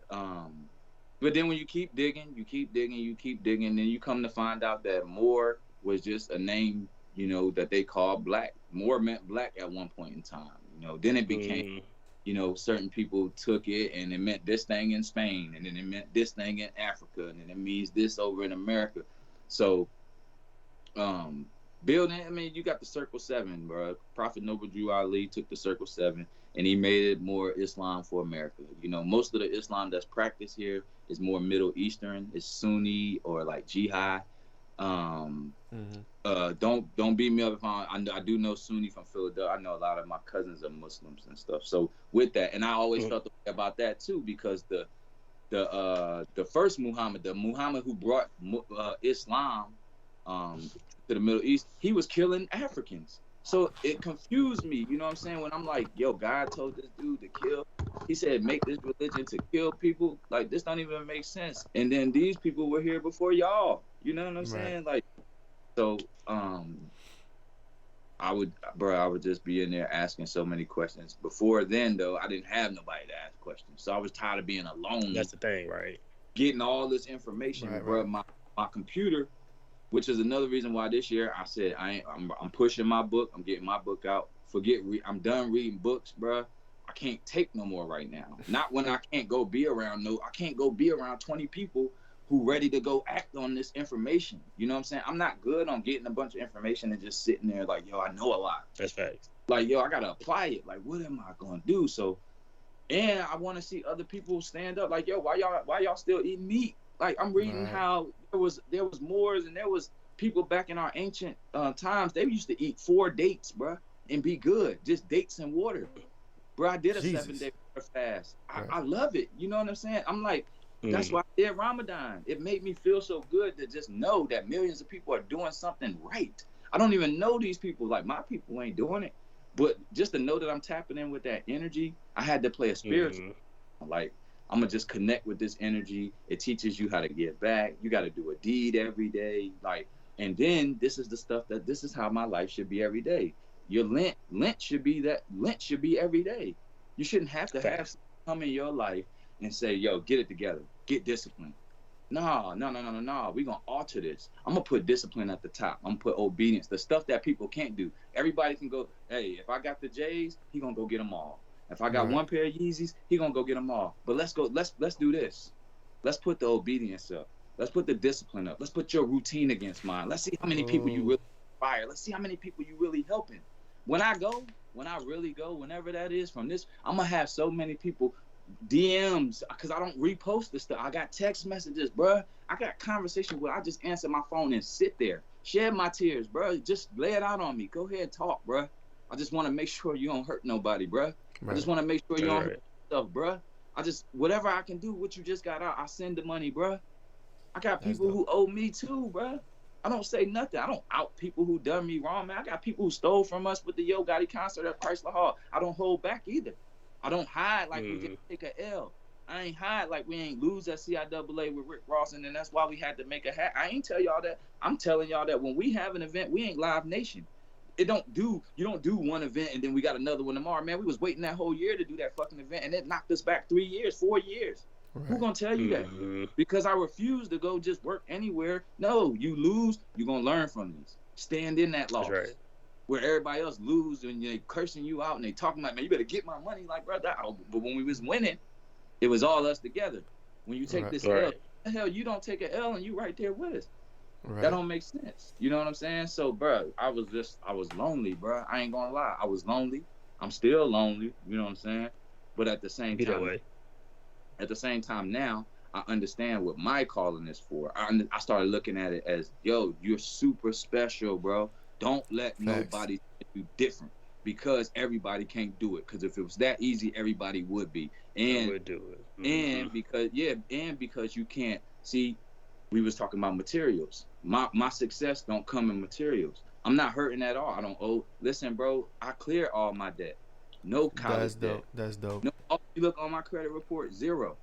but then when you keep digging, then you come to find out that Moor was just a name, you know, that they called black. Moor meant black at one point in time. You know, then it became, you know, certain people took it and it meant this thing in Spain, and then it meant this thing in Africa, and then it means this over in America. So building, I mean, you got the Circle 7, bro. Prophet Noble Jew Ali took the Circle 7 and he made it more Islam for America. You know, most of the Islam that's practiced here is more Middle Eastern. It's Sunni or like Jihad. Don't beat me up if I do know Sunni from Philadelphia. I know a lot of my cousins are Muslims and stuff. So with that, and I always felt the way about that too, because the first Muhammad, the Muhammad who brought Islam to the Middle East, he was killing Africans. So it confused me, you know what I'm saying? When I'm like, yo, God told this dude to kill. He said, make this religion to kill people. Like, this don't even make sense. And then these people were here before y'all. You know what I'm saying? Like, so I would just be in there asking so many questions. Before then, though, I didn't have nobody to ask questions. So I was tired of being alone. That's the thing, right? Getting all this information, bro. My computer, which is another reason why this year I said I'm pushing my book. I'm getting my book out. I'm done reading books, bro. I can't take no more right now. Not when I can't go be around 20 people who ready to go act on this information. You know what I'm saying? I'm not good on getting a bunch of information and just sitting there like, yo, I know a lot. That's facts. Like, yo, I gotta apply it. Like, what am I gonna do? So, and I want to see other people stand up. Like, yo, why y'all still eating meat? Like, I'm reading how there was Moors and there was people back in our ancient times. They used to eat 4 dates, bro, and be good. Just dates and water, bro. I did a 7-day fast. I love it. You know what I'm saying? I'm like, that's why I did Ramadan. It made me feel so good to just know that millions of people are doing something right. I don't even know these people. Like, my people ain't doing it. But just to know that I'm tapping in with that energy, I had to play a spiritual. Like, I'm going to just connect with this energy. It teaches you how to give back. You got to do a deed every day. Like, and then this is the stuff this is how my life should be every day. Your Lent should be that. Lent should be every day. You shouldn't have to have someone come in your life and say, yo, get it together. Get disciplined. No. We're going to alter this. I'm going to put discipline at the top. I'm going to put obedience, the stuff that people can't do. Everybody can go, hey, if I got the J's, he going to go get them all. If I got one pair of Yeezys, he going to go get them all. But let's do this. Let's put the obedience up. Let's put the discipline up. Let's put your routine against mine. Let's see how many people you really inspire. Let's see how many people you really helping. When I really go, whenever that is from this, I'm going to have so many people DMs, because I don't repost this stuff. I got text messages, bro. I got conversations where I just answer my phone and sit there, shed my tears, bro. Just lay it out on me. Go ahead, talk, bro. I just want to make sure you don't hurt nobody, bro. I just want to make sure you don't hurt yourself, bro. Whatever I can do, what you just got out, I send the money, bro. I got people who owe me too, bro. I don't say nothing. I don't out people who done me wrong, man. I got people who stole from us with the Yo Gotti concert at Chrysler Hall. I don't hold back either. I don't hide like we didn't take a L. I ain't hide like we ain't lose at CIAA with Rick Ross, and then that's why we had to make a hat. I ain't tell y'all that. I'm telling y'all that when we have an event, we ain't Live Nation. You don't do one event and then we got another one tomorrow. Man, we was waiting that whole year to do that fucking event, and it knocked us back 3 years, 4 years. Who gonna tell you that? Because I refuse to go just work anywhere. No, you lose, you're gonna learn from this. Stand in that loss. That's right. Where everybody else lose and they cursing you out and they talking like, man, you better get my money, like, brother. But when we was winning, it was all us together. When you take this L, the hell, you don't take an L and you right there with us. That don't make sense. You know what I'm saying? So, bro, I was lonely, bro. I ain't gonna lie. I was lonely. I'm still lonely. You know what I'm saying? But at the same time, now I understand what my calling is for. I started looking at it as, yo, you're super special, bro. Don't let nobody do different, because everybody can't do it. Because if it was that easy, everybody would be. And would do it. And because you can't see. We was talking about materials. My success don't come in materials. I'm not hurting at all. I don't owe. Listen, bro, I clear all my debt. No college debt. That's dope. No, you look on my credit report, 0.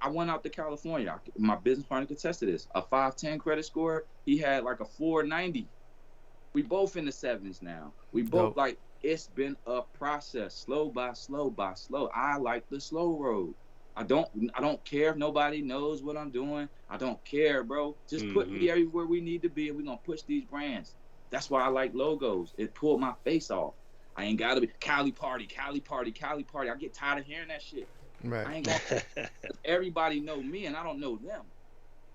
I went out to California. My business partner could attest to this. A 510 credit score. He had like a 490. We both in the 7s now. We both like, it's been a process, slow by slow by slow. I like the slow road. I don't care if nobody knows what I'm doing. I don't care, bro. Just put me everywhere we need to be, and we're going to push these brands. That's why I like logos. It pulled my face off. I ain't got to be Cali party. I get tired of hearing that shit. Right. I ain't going to. Everybody know me, and I don't know them.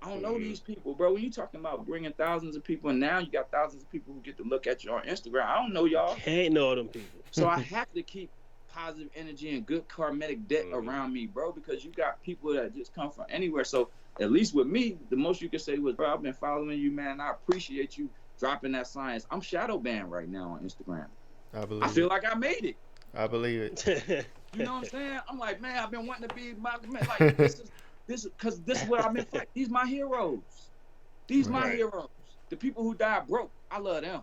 I don't know these people, bro. When you talking about bringing thousands of people, and now you got thousands of people who get to look at you on Instagram, I don't know y'all. Can't know them people. So I have to keep positive energy and good karmic debt around me, bro, because you got people that just come from anywhere. So at least with me, the most you can say was, bro, I've been following you, man. I appreciate you dropping that science. I'm shadow banned right now on Instagram. I feel like I made it. I believe it. You know what I'm saying? I'm like, man, I've been wanting to be Malcolm X. Like, this is what I've been fighting. These my heroes. These my heroes. The people who died broke. I love them.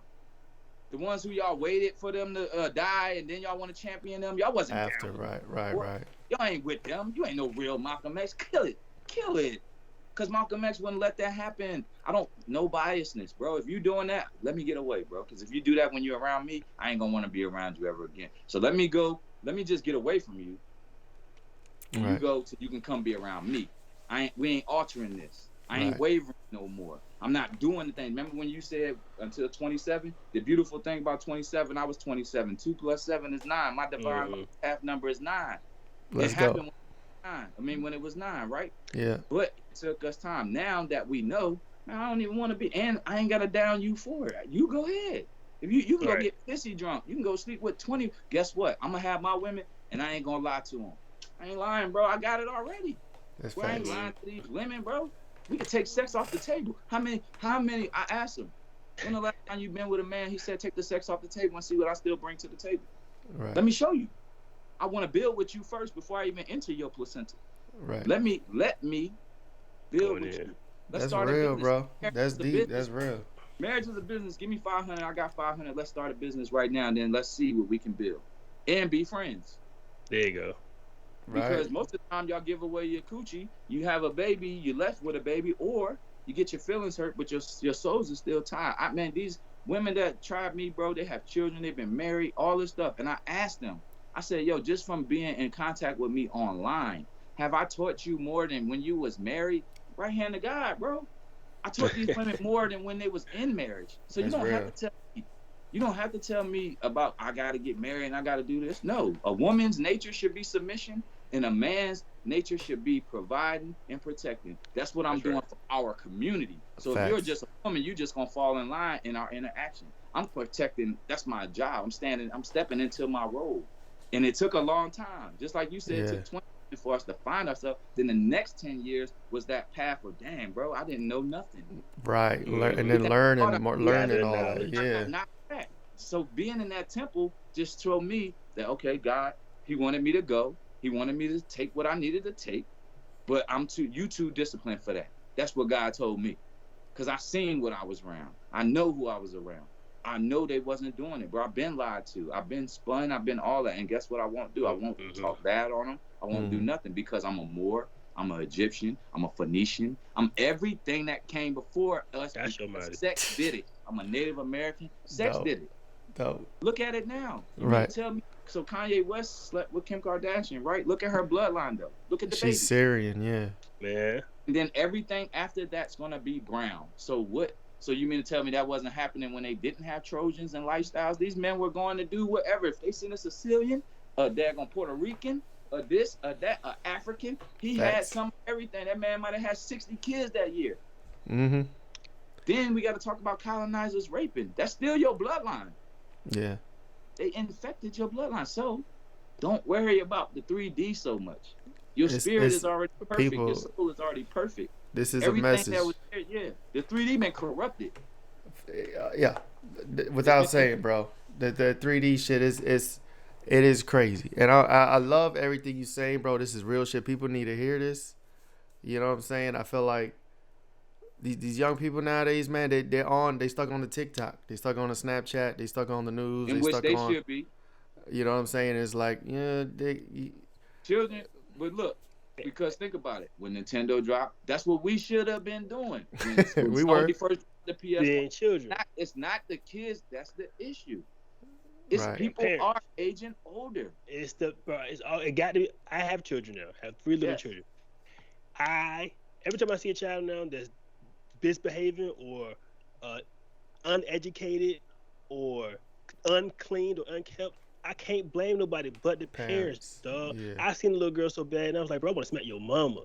The ones who y'all waited for them to die, and then y'all want to champion them. Y'all wasn't after, down. Right. Y'all ain't with them. You ain't no real Malcolm X. Kill it. Because Malcolm X wouldn't let that happen. No biasness, bro. If you doing that, let me get away, bro. Because if you do that when you're around me, I ain't going to want to be around you ever again. So let me just get away from you. And you go so you can come be around me. We ain't altering this. I ain't wavering no more. I'm not doing the thing. Remember when you said until 27? The beautiful thing about 27, I was 27. 2 + 7 is 9. My divine half number is 9. Let's go. Happened when it was 9, right? Yeah. But it took us time. Now that we know, man, I don't even want to be, and I ain't got to down you for it. You go ahead. If you can go get pissy drunk, you can go sleep with 20. Guess what? I'm gonna have my women, and I ain't gonna lie to them. I ain't lying, bro. I got it already. I ain't lying to these women, bro. We can take sex off the table. How many? I asked him, when the last time you been with a man? He said, take the sex off the table and see what I still bring to the table. Right. Let me show you. I want to build with you first before I even enter your placenta. Right. Let me build with you. Let's start real, bro. That's deep. That's real. Marriage is a business. Give me 500. I got 500. Let's start a business right now, and then let's see what we can build and be friends. There you go. Because most of the time y'all give away your coochie, you have a baby, you left with a baby, or you get your feelings hurt, but your souls are still tied. Man, these women that tried me, bro, they have children, they've been married, all this stuff. And I asked them, I said, yo, just from being in contact with me online, have I taught you more than when you was married? Right hand to God, bro. I taught these women more than when they was in marriage. So you don't have to tell me. You don't have to tell me about I got to get married and I got to do this. No, a woman's nature should be submission. And a man's nature should be providing and protecting. That's what I'm doing for our community. So if you're just a woman, you're just gonna fall in line in our interaction. I'm protecting. That's my job. I'm stepping into my role. And it took a long time. Just like you said, it took 20 years for us to find ourselves. Then the next 10 years was that path of, damn, bro, I didn't know nothing. Right. And then learning all. Yeah. Not that. So being in that temple just told me that, okay, God, he wanted me to go. He wanted me to take what I needed to take, but you too disciplined for that. That's what God told me. Because I seen what I was around. I know who I was around. I know they wasn't doing it, bro. I've been lied to. I've been spun. I've been all that. And guess what I won't do? I won't talk bad on them. I won't do nothing because I'm a Moor. I'm an Egyptian. I'm a Phoenician. I'm everything that came before us. That's your mind. Sex did it. I'm a Native American. Sex did it. Dope. Look at it now. You tell me. So Kanye West slept with Kim Kardashian, right? Look at her bloodline, though. Look at the baby. She's Syrian, yeah. And then everything after that's gonna be brown. So what? So you mean to tell me that wasn't happening when they didn't have Trojans and lifestyles? These men were going to do whatever. If they seen a Sicilian, a daggone Puerto Rican, a this, a that, a African, he had some everything. That man might have had 60 kids that year. Mm-hmm. Then we got to talk about colonizers raping. That's still your bloodline. Yeah. They infected your bloodline. So don't worry about the 3D so much. Your spirit is already perfect. Your soul is already perfect. This is everything a message. That was there, the 3D been corrupted. Yeah. Without saying, bro, the 3D shit is crazy. And I love everything you say, bro. This is real shit. People need to hear this. You know what I'm saying? I feel like these young people nowadays, man, they stuck on the TikTok, they stuck on the Snapchat, they stuck on the news, in which they should be. You know what I'm saying? It's like, children. But look, because think about it, when Nintendo dropped, that's what we should have been doing. We were first the PS1. Being children. It's not the kids. That's the issue. It's people are aging older. It got to be. I have children now. I have 3 little children. Every time I see a child now that's misbehaving or uneducated or unclean or unkept, I can't blame nobody but the parents, dog. Yeah. I seen the little girl so bad, and I was like, bro, I want to smack your mama.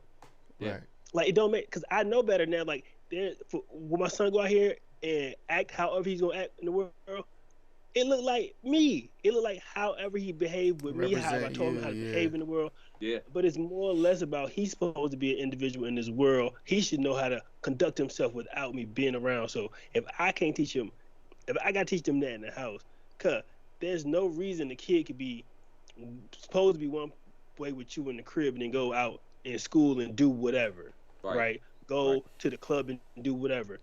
Right. Like, it don't make, because I know better now. Like, when my son go out here and act however he's going to act in the world, it looked like me. It looked like however he behaved with me, how I told him how to behave in the world. Yeah. But it's more or less about he's supposed to be an individual in this world. He should know how to conduct himself without me being around. So if I can't teach him, if I got to teach him that in the house, because there's no reason the kid could be supposed to be one way with you in the crib and then go out in school and do whatever, right? Go to the club and do whatever.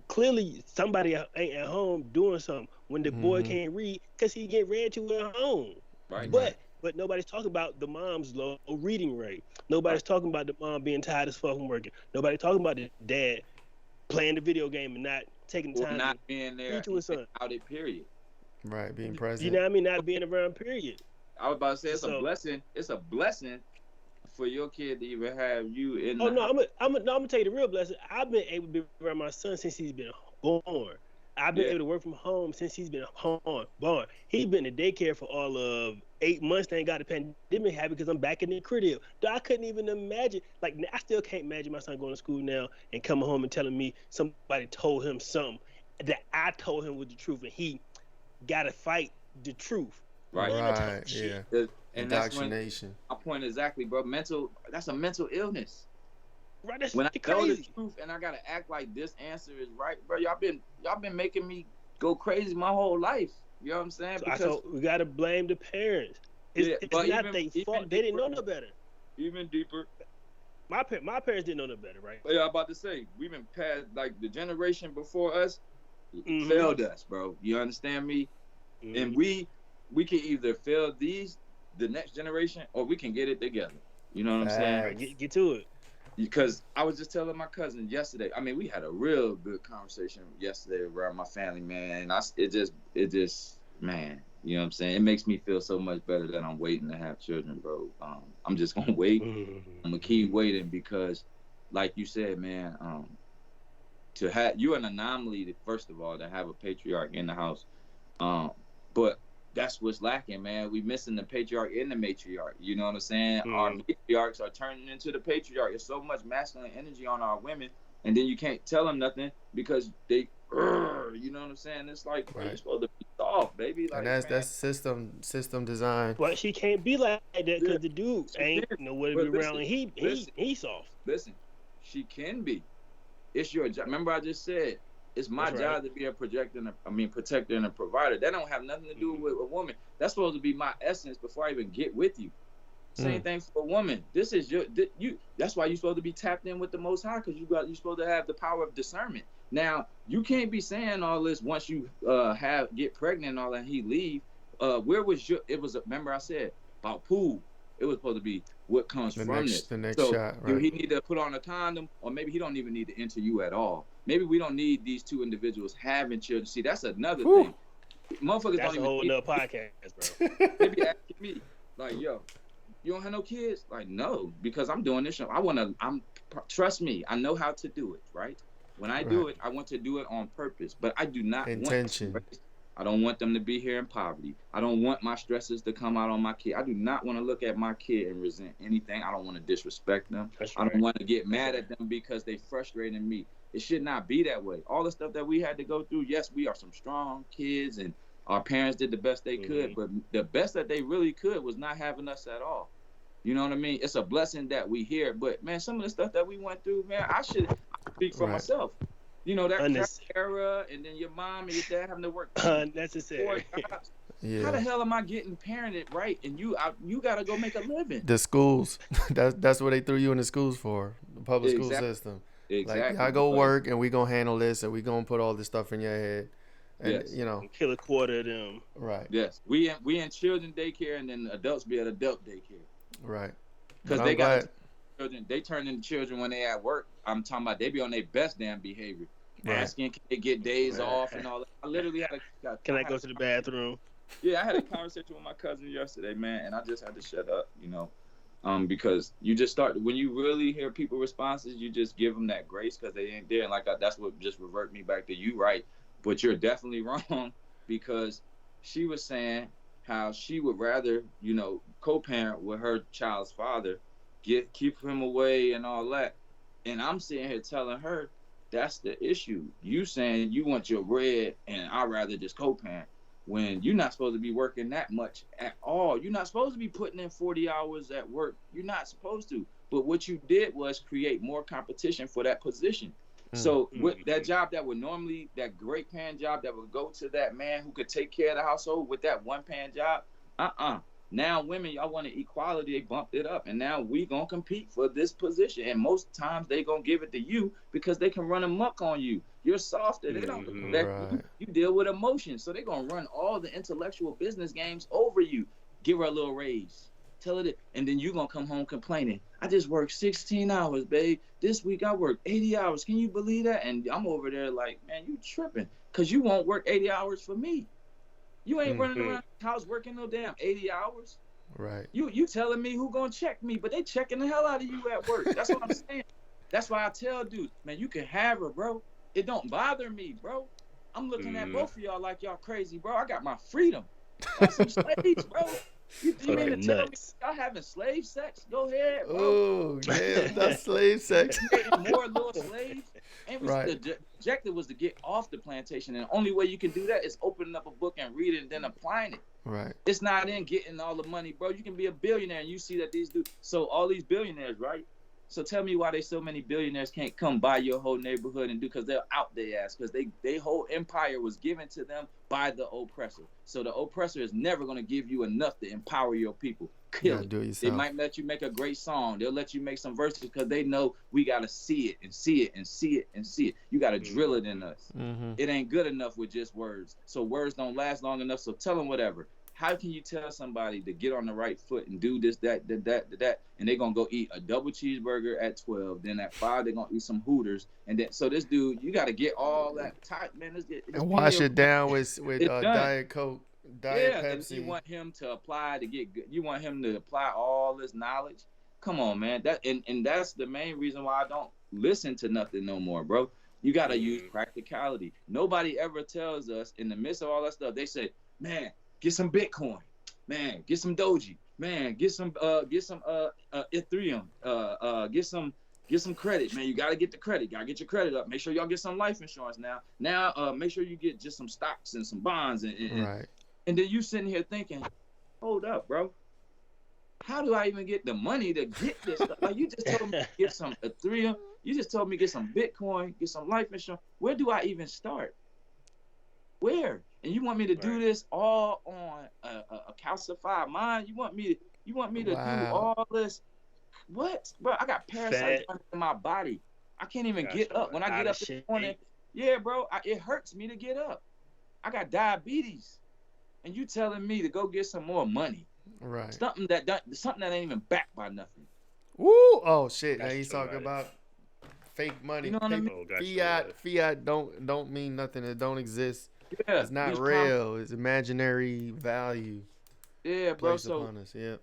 Clearly, somebody ain't at home doing something when the boy can't read because he get read to at home. Right. But nobody's talking about the mom's low reading rate. Nobody's talking about the mom being tired as fuck from working. Nobody's talking about the dad playing the video game and not taking the time not being there to his son. Out it, period. Right, being present. You know what I mean? Not being around, period. I was about to say it's a blessing. It's a blessing for your kid to even have you in. I'm gonna tell you the real blessing. I've been able to be around my son since he's been born. I've been able to work from home since he's been born. He's been in daycare for all of 8 months. Thank God the pandemic happened because I'm back in the crib. I couldn't even imagine. Like, I still can't imagine my son going to school now and coming home and telling me somebody told him something that I told him was the truth, and he gotta fight the truth. Right. Right. Yeah. And that's when Indoctrination. my point exactly, bro. That's a mental illness. Right, that's When I crazy. know the truth and I gotta act like this answer is right, bro. Y'all been making me go crazy my whole life. You know what I'm saying? So Because we gotta blame the parents. It's not their fault. They didn't know no better. Even deeper. My parents didn't know no better, right? Yeah, I'm about to say we've been past, like, the generation before us failed us, bro. You understand me? And we can either fail the next generation, or we can get it together. You know what I'm saying? Right, get to it. Because I was just telling my cousin yesterday. I mean, we had a real good conversation yesterday around my family, man. And it just, man, you know what I'm saying? It makes me feel so much better that I'm waiting to have children, bro. I'm just gonna wait. I'm gonna keep waiting because, like you said, man, to have you're an anomaly, first of all, to have a patriarch in the house. But that's what's lacking, man. We missing the patriarch and the matriarch. You know what I'm saying? Our matriarchs are turning into the patriarch. There's so much masculine energy on our women, and then you can't tell them nothing because they, you know what I'm saying? It's like, bro, you're supposed to be soft, baby. Like, and that's system design. But she can't be like that because the dude ain't nowhere to be around, and he soft. Listen, she can be. It's your job. Remember, I just said. It's my job to be a protector and a provider. That don't have nothing to do with a woman. That's supposed to be my essence before I even get with you. Same thing for a woman. This is you. That's why you're supposed to be tapped in with the Most High, because you're supposed to have the power of discernment. Now, you can't be saying all this once you get pregnant and all that, and he leave. Where was remember I said about pool. It was supposed to be what comes from this. The next shot, right? He need to put on a condom, or maybe he don't even need to enter you at all. Maybe we don't need these two individuals having children. See, that's another thing. Motherfuckers that's don't a whole even nother podcast, bro. They be asking me, like, yo, you don't have no kids? Like, no, because I'm doing this show. Trust me, I know how to do it, right? When I do it, I want to do it on purpose, but I do not I don't want them to be here in poverty. I don't want my stresses to come out on my kid. I do not want to look at my kid and resent anything. I don't want to disrespect them. I don't want to get mad at them because they frustrating me. It should not be that way. All the stuff that we had to go through, yes, we are some strong kids, and our parents did the best they could, but the best that they really could was not having us at all. You know what I mean? It's a blessing that we hear, but, man, some of the stuff that we went through, man, I should speak for myself. You know, that era, and then your mom and your dad having to work. Unnecessary. How the hell am I getting parented right? And you got to go make a living. The schools, that's what they threw you in the schools for, the public school system. Exactly. Like, I go work, and we gonna handle this, and we gonna put all this stuff in your head, and you know, kill a quarter of them. Right. Yes, we in children daycare, and then adults be at adult daycare. Right. Because they got children. They turn into children when they at work. I'm talking about they be on their best damn behavior, asking can they get days off and all that. I literally had Can I go to the bathroom? Yeah, I had a conversation with my cousin yesterday, man, and I just had to shut up, you know. Because you just start, when you really hear people responses, you just give them that grace because they ain't there. And that's what just revert me back to you, right? But you're definitely wrong, because she was saying how she would rather, you know, co-parent with her child's father, keep him away and all that. And I'm sitting here telling her that's the issue. You saying you want your bread and I'd rather just co-parent, when you're not supposed to be working that much at all. You're not supposed to be putting in 40 hours at work. You're not supposed to. But what you did was create more competition for that position. So with that job that would normally, that great paying job that would go to that man who could take care of the household, with that one paying job, now women, y'all want equality, they bumped it up, and now we gonna compete for this position, and most times they gonna give it to you because they can run amok on you. You're softer. They don't. You deal with emotions, so they gonna run all the intellectual business games over you. Give her a little raise, tell her that, and then you gonna come home complaining. I just worked 16 hours, babe. This week I worked 80 hours. Can you believe that? And I'm over there like, man, you tripping, cause you won't work 80 hours for me. You ain't running around the house working no damn 80 hours. Right. You telling me who gonna check me, but they checking the hell out of you at work. That's what I'm saying. That's why I tell dudes, man, you can have her, bro. It don't bother me, bro. I'm looking at both of y'all like y'all crazy, bro. I got my freedom. Like some slaves, bro. You mean to Fucking tell me nuts. y'all having slave sex? Go ahead, bro. Oh, damn, that's slave sex. Creating more little slaves. And Right. the objective was to get off the plantation. And the only way you can do that is opening up a book and reading it and then applying it. Right. It's not in getting all the money, bro. You can be a billionaire and you see that these dudes. So all these billionaires, right? So tell me why they so many billionaires can't come by your whole neighborhood and do, because they're out their ass, because they whole empire was given to them by the oppressor. So the oppressor is never going to give you enough to empower your people. Kill it. They might let you make a great song. They'll let you make some verses because they know we got to see it and see it and see it and see it. You got to drill it in us. It ain't good enough with just words. So words don't last long enough. So tell them whatever. How can you tell somebody to get on the right foot and do this, that, and they're going to go eat a double cheeseburger at 12, then at 5, they're going to eat some Hooters, and then, so this dude, you got to get all that tight, man. And wash it down with Diet Coke, Diet Pepsi. And you want him to apply to get good. You want him to apply all this knowledge. Come on, man. And that's the main reason why I don't listen to nothing no more, bro. You got to use practicality. Nobody ever tells us in the midst of all that stuff, they say, man, get some Bitcoin, man. Get some Doji, man. Get some Ethereum. Get some credit, man. You gotta get the credit. Gotta get your credit up. Make sure y'all get some life insurance now. Now, make sure you get just some stocks and some bonds, and right. And then you sitting here thinking, hold up, bro. How do I even get the money to get this stuff? Like, you just told me to get some Ethereum. You just told me to get some Bitcoin, get some life insurance. Where do I even start? Where? And you want me to do this all on a calcified mind? You want me to do all this? What, bro? I got parasites in my body. I can't even get up. When I get up this morning, yeah, bro, it hurts me to get up. I got diabetes, and you telling me to go get some more money? Right. Something that ain't even backed by nothing. Woo! Oh shit! Now he's talking about fake money. You know what I mean? Fiat don't mean nothing. It don't exist. Yeah, it's not real. It's imaginary value. Yeah, bro. So upon us. Yep.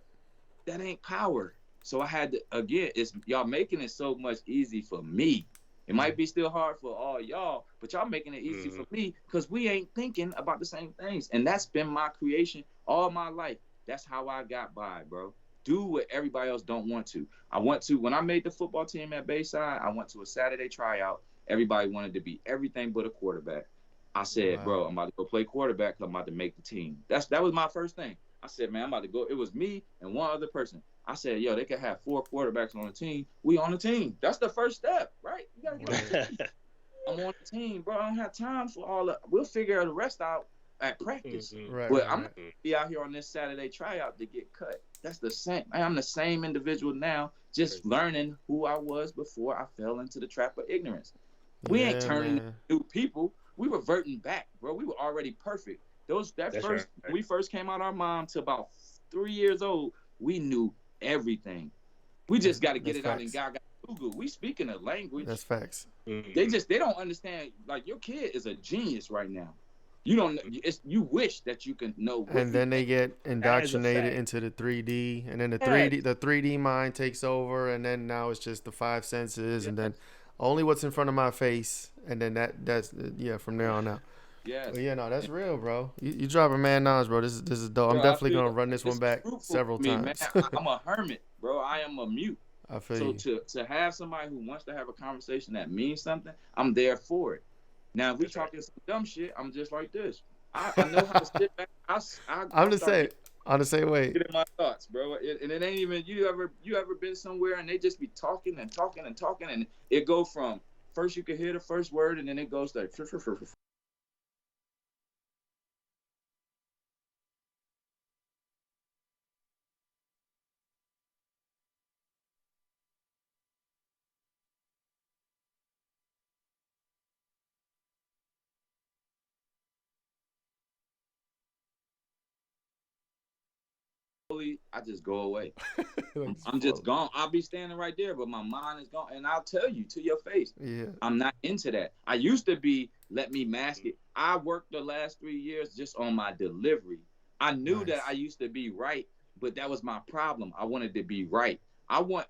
That ain't power. So I had to, again, it's y'all making it so much easy for me. It might be still hard for all y'all, but y'all making it easy for me because we ain't thinking about the same things. And that's been my creation all my life. That's how I got by, bro. Do what everybody else don't want to. When I made the football team at Bayside, I went to a Saturday tryout. Everybody wanted to be everything but a quarterback. I said, bro, I'm about to go play quarterback because I'm about to make the team. That was my first thing. I said, man, I'm about to go. It was me and one other person. I said, yo, they could have 4 quarterbacks on the team. We on the team. That's the first step, right? You gotta get on the team. I'm on the team, bro. I don't have time for all that. We'll figure the rest out at practice. But I'm not gonna be out here on this Saturday tryout to get cut. That's the same. I'm the same individual now, just learning who I was before I fell into the trap of ignorance. We ain't turning new people. We reverting back, bro. We were already perfect. When we first came out our mom to about 3 years old, we knew everything. We just got to get it out and God got Google. We speaking a language. That's facts. They don't understand. Like, your kid is a genius right now. You don't. You wish that you can know. And then they get indoctrinated into the 3D, and then the 3D mind takes over, and then now it's just the 5 senses, and then only what's in front of my face, and then that's from there on out. Yes. But no, that's real, bro. You dropping mad knowledge, bro. This is dope. I'm definitely gonna run this one back several times. Man. I'm a hermit, bro. I am a mute. I feel you. To have somebody who wants to have a conversation that means something, I'm there for it. Now, if we talking some dumb shit, I'm just like this. I know how to sit back. I'm the same. On the same way. Get in my thoughts, bro. And it ain't even you ever been somewhere and they just be talking and talking and talking, and it go from first you can hear the first word and then it goes like I just go away. I'm just gone. I'll be standing right there, but my mind is gone. And I'll tell you to your face, I'm not into that. I used to be, let me mask it. I worked the last 3 years just on my delivery. I knew that I used to be right, but that was my problem. I wanted to be right. I want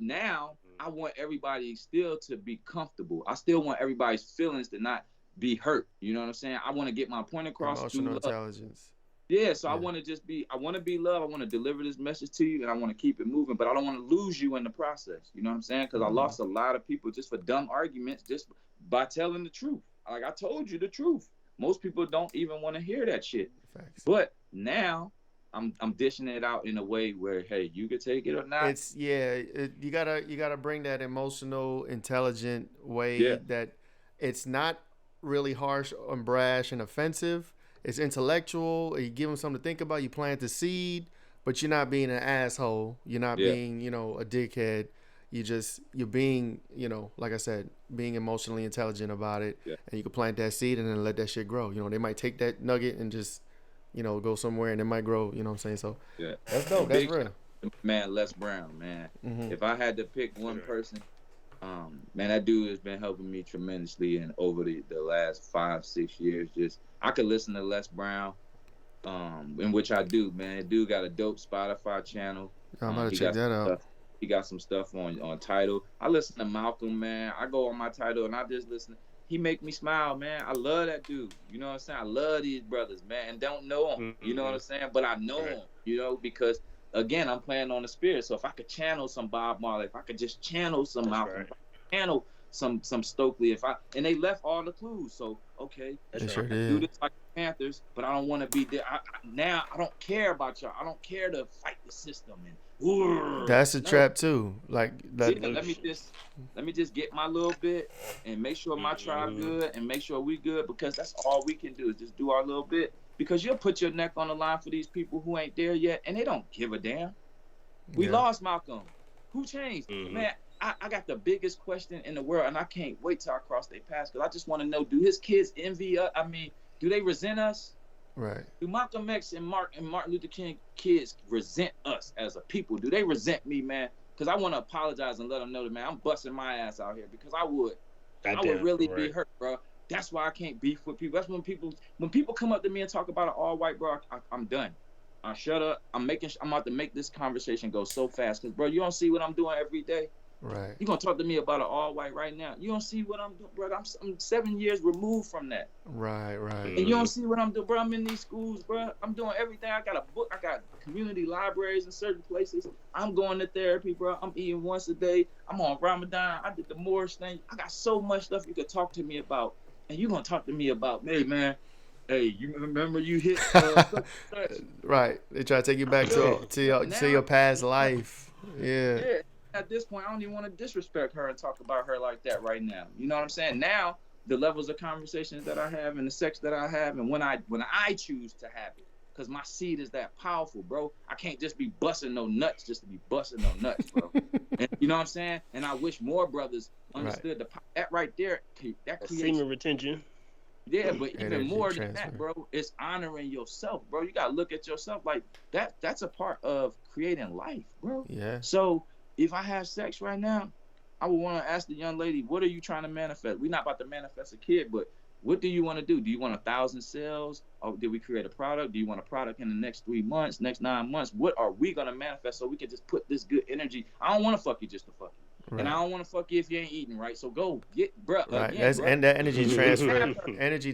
everybody still to be comfortable. I still want everybody's feelings to not be hurt. You know what I'm saying? I want to get my point across. Emotional intelligence. Yeah, so I want to be love. I want to deliver this message to you, and I want to keep it moving, but I don't want to lose you in the process. You know what I'm saying? Because I lost a lot of people just for dumb arguments, just by telling the truth. Like, I told you the truth. Most people don't even want to hear that shit. Facts. But now I'm dishing it out in a way where, hey, you can take it or not. You gotta bring that emotional, intelligent way that it's not really harsh and brash and offensive. It's intellectual. You give them something to think about. You plant the seed, but you're not being an asshole. You're not being, a dickhead. You're being, like I said, being emotionally intelligent about it. Yeah. And you can plant that seed and then let that shit grow. They might take that nugget and just, go somewhere and it might grow. You know what I'm saying? So that's dope. That's real. Man, Les Brown, man. Mm-hmm. If I had to pick one person, man, that dude has been helping me tremendously and over the last 5-6 years. Just I could listen to Les Brown, in which I do, man. That dude got a dope Spotify channel. I'm about to check that out. He got some stuff on Tidal. I listen to Malcolm, man. I go on my Tidal and I just listen. He make me smile, man. I love that dude. You know what I'm saying? I love these brothers, man, and don't know them. Mm-hmm. You know what I'm saying? But I know them, because again, I'm playing on the spirit. So if I could channel some Bob Marley, if I could just channel some Malcolm, if I could channel some Stokely, and they left all the clues. So okay, sure do this like the Panthers, but I don't want to be there. Now I don't care about y'all. I don't care to fight the system That's a trap too. Like that. Let me just get my little bit and make sure my tribe good and make sure we good, because that's all we can do is just do our little bit. Because you'll put your neck on the line for these people who ain't there yet, and they don't give a damn. We lost Malcolm. Who changed? Mm-hmm. Man, I got the biggest question in the world, and I can't wait till I cross their paths, because I just want to know, do his kids envy us? I mean, do they resent us? Right. Do Malcolm X and Martin Luther King kids resent us as a people? Do they resent me, man? Because I want to apologize and let them know that, man, I'm busting my ass out here, because I would really be hurt, bro. That's why I can't beef with people. That's when people come up to me and talk about an all-white, bro, I'm done. I shut up. I'm about to make this conversation go so fast, because, bro, you don't see what I'm doing every day. Right. You're going to talk to me about an all-white right now. You don't see what I'm doing, bro. I'm 7 years removed from that. Right. And you don't see what I'm doing, bro. I'm in these schools, bro. I'm doing everything. I got a book. I got community libraries in certain places. I'm going to therapy, bro. I'm eating once a day. I'm on Ramadan. I did the Moorish thing. I got so much stuff you could talk to me about. And you're going to talk to me about, hey, man, you remember you hit Right. They try to take you back to your past life. Yeah. At this point, I don't even want to disrespect her and talk about her like that right now. You know what I'm saying? Now, the levels of conversations that I have and the sex that I have, and when I choose to have it, because my seed is that powerful, bro. I can't just be busting no nuts just to be busting no nuts, bro. And you know what I'm saying? And I wish more brothers understood that right there. That creates semen retention. Yeah, but even more than that, bro, it's honoring yourself, bro. You gotta look at yourself like that. That's a part of creating life, bro. Yeah. So if I have sex right now, I would want to ask the young lady, what are you trying to manifest? We're not about to manifest a kid, but what do you want to do? Do you want 1,000 sales? Or did we create a product? Do you want a product in the next 3 months, next 9 months? What are we going to manifest so we can just put this good energy? I don't want to fuck you just to fuck you. Right. And I don't want to fuck you if you ain't eating, right? So go get, bro. Right. Again, bro. And that energy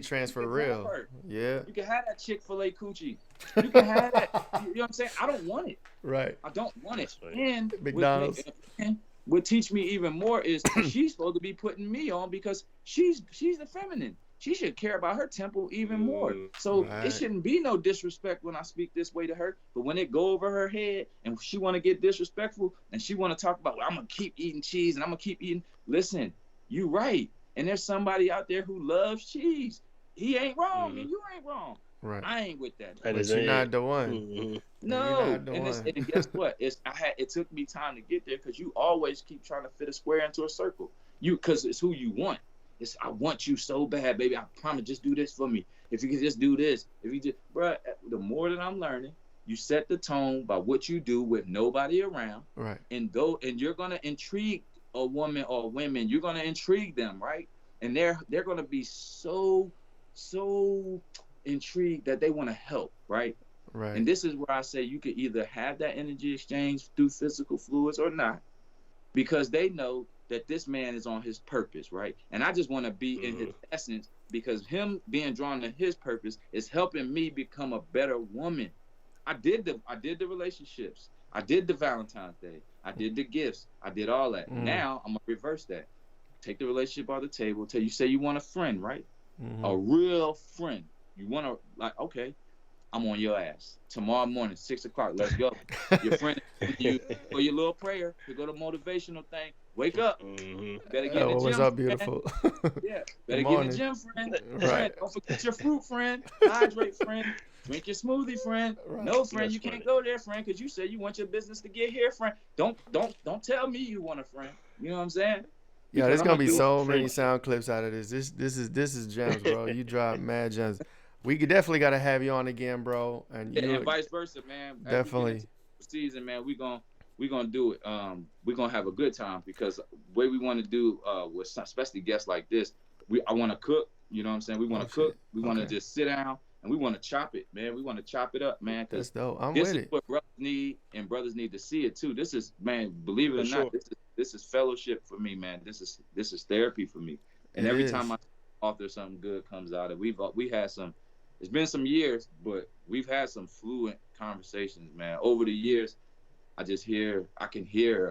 transfer real. Yeah. You can have that Chick-fil-A coochie. You can have that. You know what I'm saying? I don't want it. Right. I don't want it. And McDonald's. What teach me even more is she's supposed to be putting me on because she's the feminine. She should care about her temple even more. So it shouldn't be no disrespect when I speak this way to her. But when it go over her head and she want to get disrespectful and she want to talk about, well, I'm going to keep eating cheese and I'm going to keep eating. Listen, you right. And there's somebody out there who loves cheese. He ain't wrong and you ain't wrong. Right. I ain't with that. But you're not the one. Mm-hmm. No. And guess what? It took me time to get there because you always keep trying to fit a square into a circle. Because it's who you want. I want you so bad, baby. I promise, just do this for me. If you can just do this. If you just, bro, the more that I'm learning, you set the tone by what you do with nobody around. Right. And you're going to intrigue a woman or women. You're going to intrigue them, right? And they're going to be so intrigued that they want to help, right? Right. And this is where I say you could either have that energy exchange through physical fluids or not, because they know that this man is on his purpose, right? And I just want to be in his essence, because him being drawn to his purpose is helping me become a better woman. I did the relationships. I did the Valentine's Day. I did the gifts. I did all that. Now I'm gonna reverse that. Take the relationship off the table. You say you want a friend, right? A real friend. You want to, like, okay, I'm on your ass tomorrow morning, 6 o'clock. Let's go. Your friend, you for your little prayer to go to motivational thing. Wake up. Better get in the gym. What's up, beautiful? Yeah, better get in the gym, friend. Friend. Don't forget your fruit, friend. Hydrate, friend. Drink your smoothie, friend. Right. No, friend, you can't go there, friend, because you said you want your business to get here, friend. Don't tell me you want a friend. You know what I'm saying? Yeah, there's gonna be so many sound clips out of this. This is gems, bro. You drop mad gems. We definitely gotta have you on again, bro. And and vice versa, man. Definitely. Season, man. We gonna do it. We're gonna have a good time, because the way we want to do with especially guests like this, I want to cook. You know what I'm saying? We want to cook. We want to just sit down and we want to chop it, man. We want to chop it up, man. That's dope. I'm this with is it. what brothers need, and brothers need to see it too. This is, man, believe it or not, this is fellowship for me, man. This is therapy for me. And every time I author, something good comes out of it. We had some. It's been some years, but we've had some fluent conversations, man. Over the years, I can hear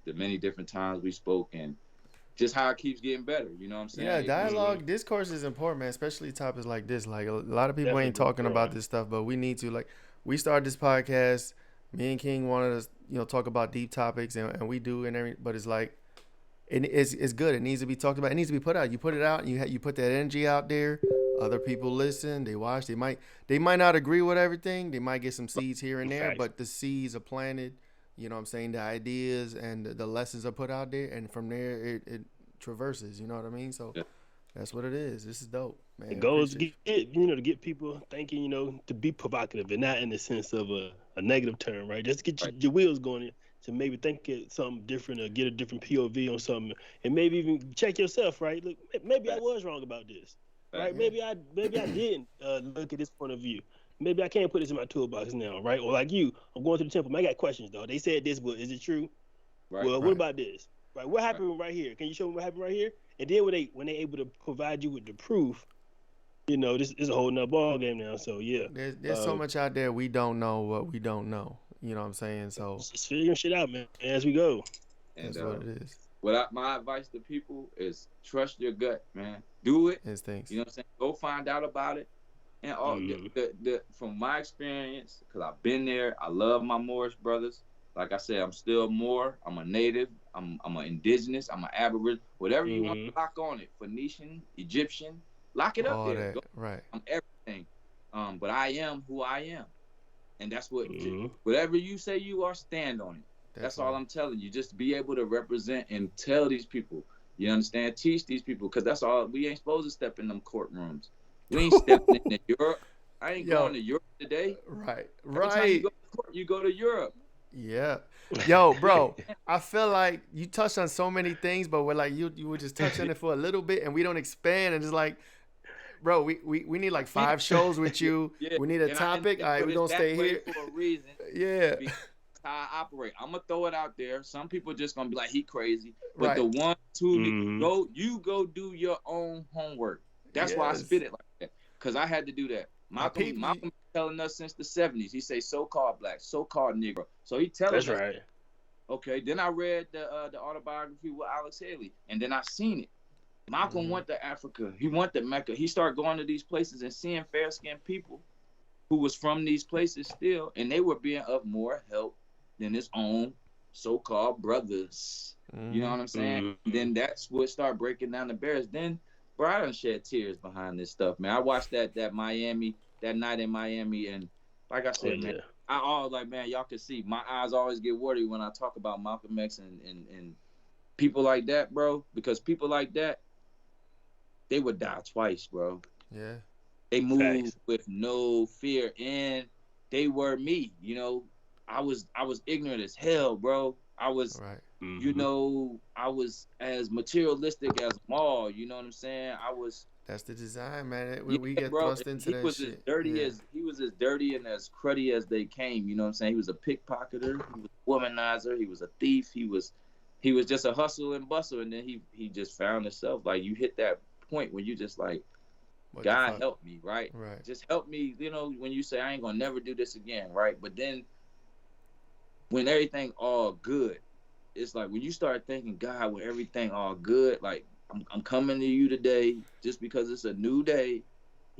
the many different times we spoke, and just how it keeps getting better. You know what I'm saying? Yeah, dialogue, discourse is important, man. Especially topics like this. Like, a lot of people ain't talking about this stuff, but we need to. Like, we started this podcast. Me and King wanted to, talk about deep topics, and we do, and everything. But it's like, it's good. It needs to be talked about. It needs to be put out. You put it out, and you put that energy out there. Other people listen. They watch. They might not agree with everything. They might get some seeds here and there, but the seeds are planted. You know what I'm saying? The ideas and the lessons are put out there, and from there it traverses. You know what I mean? So that's what it is. This is dope, man. The goal is to get people thinking, to be provocative, and not in the sense of a negative term, right? Just get your wheels going to maybe think of something different, or get a different POV on something, and maybe even check yourself, right? Look, maybe I was wrong about this, right? Maybe I didn't look at this point of view. Maybe I can't put this in my toolbox now, right? Or like you, I'm going to the temple. Man, I got questions, though. They said this, but is it true? Right. Well, what about this? Right. What happened right here? Can you show me what happened right here? And then when they able to provide you with the proof, this is a whole nother ball game now. So yeah, there's so much out there we don't know what we don't know. You know what I'm saying? So just figuring shit out, man, as we go. And that's what it is. My advice to people is trust your gut, man. Do it. Instincts. You know what I'm saying? Go find out about it. And all from my experience, because I've been there, I love my Moorish brothers. Like I said, I'm still Moor. I'm a native. I'm an indigenous. I'm an aboriginal. Whatever you want to lock on it. Phoenician, Egyptian, lock it up there. Right. I'm everything. But I am who I am. And that's what, whatever you say you are, stand on it. That's all I'm telling you. Just be able to represent and tell these people. You understand? Teach these people, because that's all. We ain't supposed to step in them courtrooms. We ain't stepping into Europe. I ain't going to Europe today. Right. Every time you go to court, you go to Europe. Yeah. Yo, bro, I feel like you touched on so many things, but we're like, you were just touching it for a little bit, and we don't expand. And it's like, bro, we need like 5 shows with you. Yeah. We need a topic. All right, we're going to stay here. For a reason. Yeah. Because how I operate. I'm going to throw it out there. Some people just going to be like, he crazy. But the one, two, go do your own homework. That's why I spit it like that, because I had to do that. Malcolm been telling us since the 70s. He say so-called black, so-called Negro. So he telling us. That's right. Okay, then I read the autobiography with Alex Haley, and then I seen it. Malcolm went to Africa. He went to Mecca. He started going to these places and seeing fair-skinned people who was from these places still, and they were being of more help than his own so-called brothers. You know what I'm saying? Then that's what started breaking down the barriers. Then, bro, I done shed tears behind this stuff, man. I watched that night in Miami, and like I said, man, I always like, man, y'all can see my eyes always get watery when I talk about Malcolm X and people like that, bro, because people like that, they would die twice, bro. Yeah. They moved with no fear, and they were me, I was ignorant as hell, bro. I was, I was as materialistic as Maul. You know what I'm saying? That's the design, man. We get thrust into that shit. He was as dirty and as cruddy as they came. You know what I'm saying? He was a pickpocketer. He was a womanizer. He was a thief. He he was just a hustle and bustle, and then he just found himself. Like, you hit that point where you just like, God help me, right? Just help me, when you say I ain't gonna never do this again, right? But then when everything all good, it's like when you start thinking, God, when everything all good, like I'm coming to you today just because it's a new day.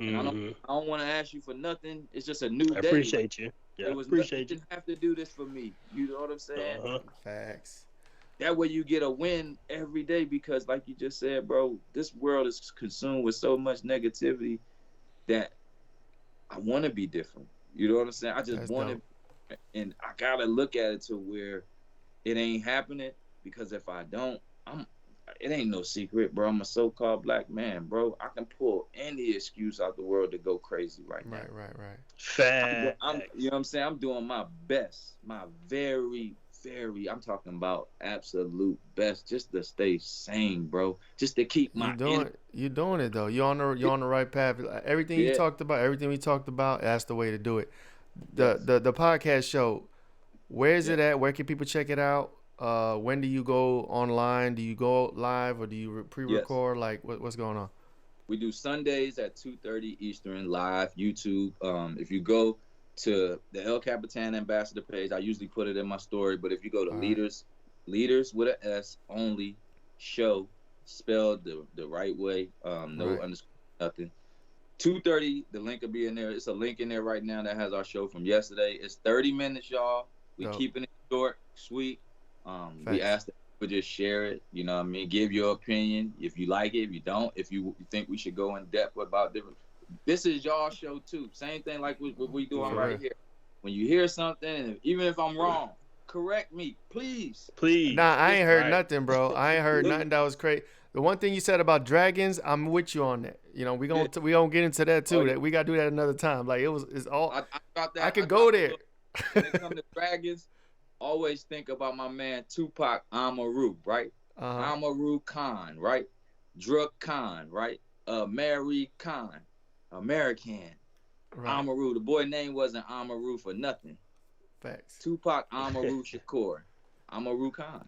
And I don't want to ask you for nothing. It's just a new day. I appreciate you. Yeah, it was appreciate you. Didn't have to do this for me. You know what I'm saying? Facts. That way you get a win every day, because like you just said, bro, this world is consumed with so much negativity that I want to be different. You know what I'm saying? I just want to, and I got to look at it to where it ain't happening, because if I don't, it ain't no secret, bro. I'm a so-called black man, bro. I can pull any excuse out the world to go crazy right now. Right. Fact. You know what I'm saying? I'm doing my best, my very, I'm talking about absolute best, just to stay sane, bro. Just to keep my. You're doing it though. You're on the right path. Everything you talked about, everything we talked about, that's the way to do it. The podcast show, where is it at? Where can people check it out? When do you go online? Do you go live, or do you pre-record? Like what's going on? We do Sundays at 2:30 Eastern live, YouTube. If you go to the El Capitan Ambassador page, I usually put it in my story, but if you go to Leaders with an S only show, spelled the right way, no underscore, nothing. 2:30, the link will be in there. It's a link in there right now that has our show from yesterday. It's 30 minutes, y'all. We keeping it short, sweet. We ask that people just share it, you know what I mean? Give your opinion. If you like it, if you don't, if you think we should go in depth about different. This is y'all show too. Same thing like what we doing right here. When you hear something, and even if I'm wrong, correct me, please. Nah, I ain't heard nothing, bro. I ain't heard nothing that was crazy. The one thing you said about dragons, I'm with you on that. You know, we gonna get into that too. That we gotta do that another time. Like it's all. I could go there. When it comes to dragons, always think about my man Tupac Amaru, right? Amaru Khan, right? Drug Khan, right? Mary Khan, American. Right. Amaru. The boy name wasn't Amaru for nothing. Facts. Tupac Amaru Shakur. Amaru Khan.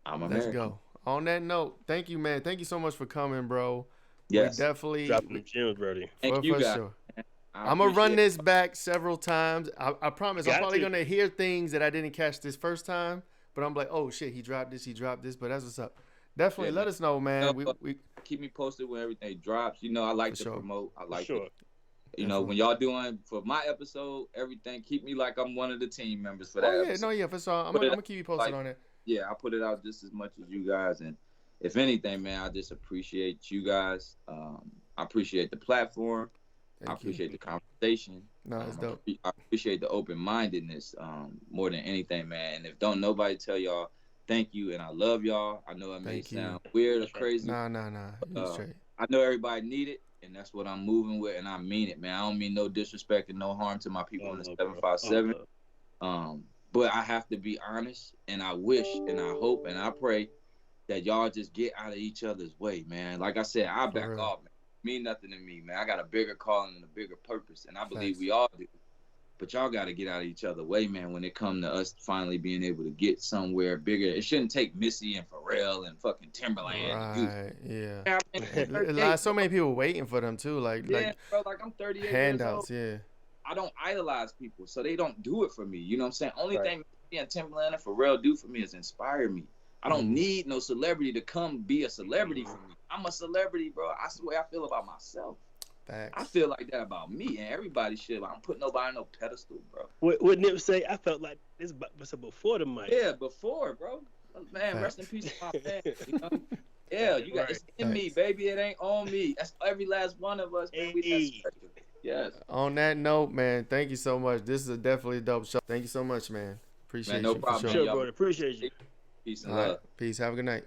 I'm American. Let's go. On that note, thank you, man. Thank you so much for coming, bro. Yes. We definitely dropping the gems, brody. Thank you, guys. Sure. I'm gonna run this back several times. I promise. I'm probably gonna hear things that I didn't catch this first time, but I'm like, oh shit, he dropped this. But that's what's up. Definitely let us know, man. We keep me posted when everything drops. You know, I like to promote. I like to. You Definitely. know, when y'all doing for my episode, everything, keep me like I'm one of the team members for that. Episode. For sure. I'm gonna keep you posted on it. Yeah, I put it out just as much as you guys, and if anything, man, I just appreciate you guys. I appreciate the platform. I appreciate the conversation. No, it's dope. I appreciate the open-mindedness more than anything, man. And if don't nobody tell y'all, thank you, and I love y'all. I know it may sound weird or crazy. Nah. Straight. I know everybody need it, and that's what I'm moving with, and I mean it, man. I don't mean no disrespect and no harm to my people in the 757. But I have to be honest, and I wish, and I hope, and I pray that y'all just get out of each other's way, man. Like I said, I back off, man. Mean nothing to me, man. I got a bigger calling and a bigger purpose, and I believe we all do. But y'all got to get out of each other's way, man, when it comes to us finally being able to get somewhere bigger. It shouldn't take Missy and Pharrell and fucking Timberland. Right, yeah. So many people waiting for them, too. Like bro, like I'm 38 handouts, years old. I don't idolize people, so they don't do it for me. You know what I'm saying? Only thing Missy and Timberland and Pharrell do for me is inspire me. I don't need no celebrity to come be a celebrity for me. I'm a celebrity, bro. That's the way I feel about myself. Facts. I feel like that about me, and everybody should. I don't put nobody on no pedestal, bro. What Nip say? I felt like this was before the mic. Yeah, before, bro. Man, Facts. Rest in peace to my man. You know? Yeah, you got it's in me, baby. It ain't on me. That's every last one of us. Man. Yes. On that note, man, thank you so much. This is definitely a dope show. Thank you so much, man. Appreciate you. No problem. Sure, bro. Appreciate you. Peace and love. Peace. Have a good night.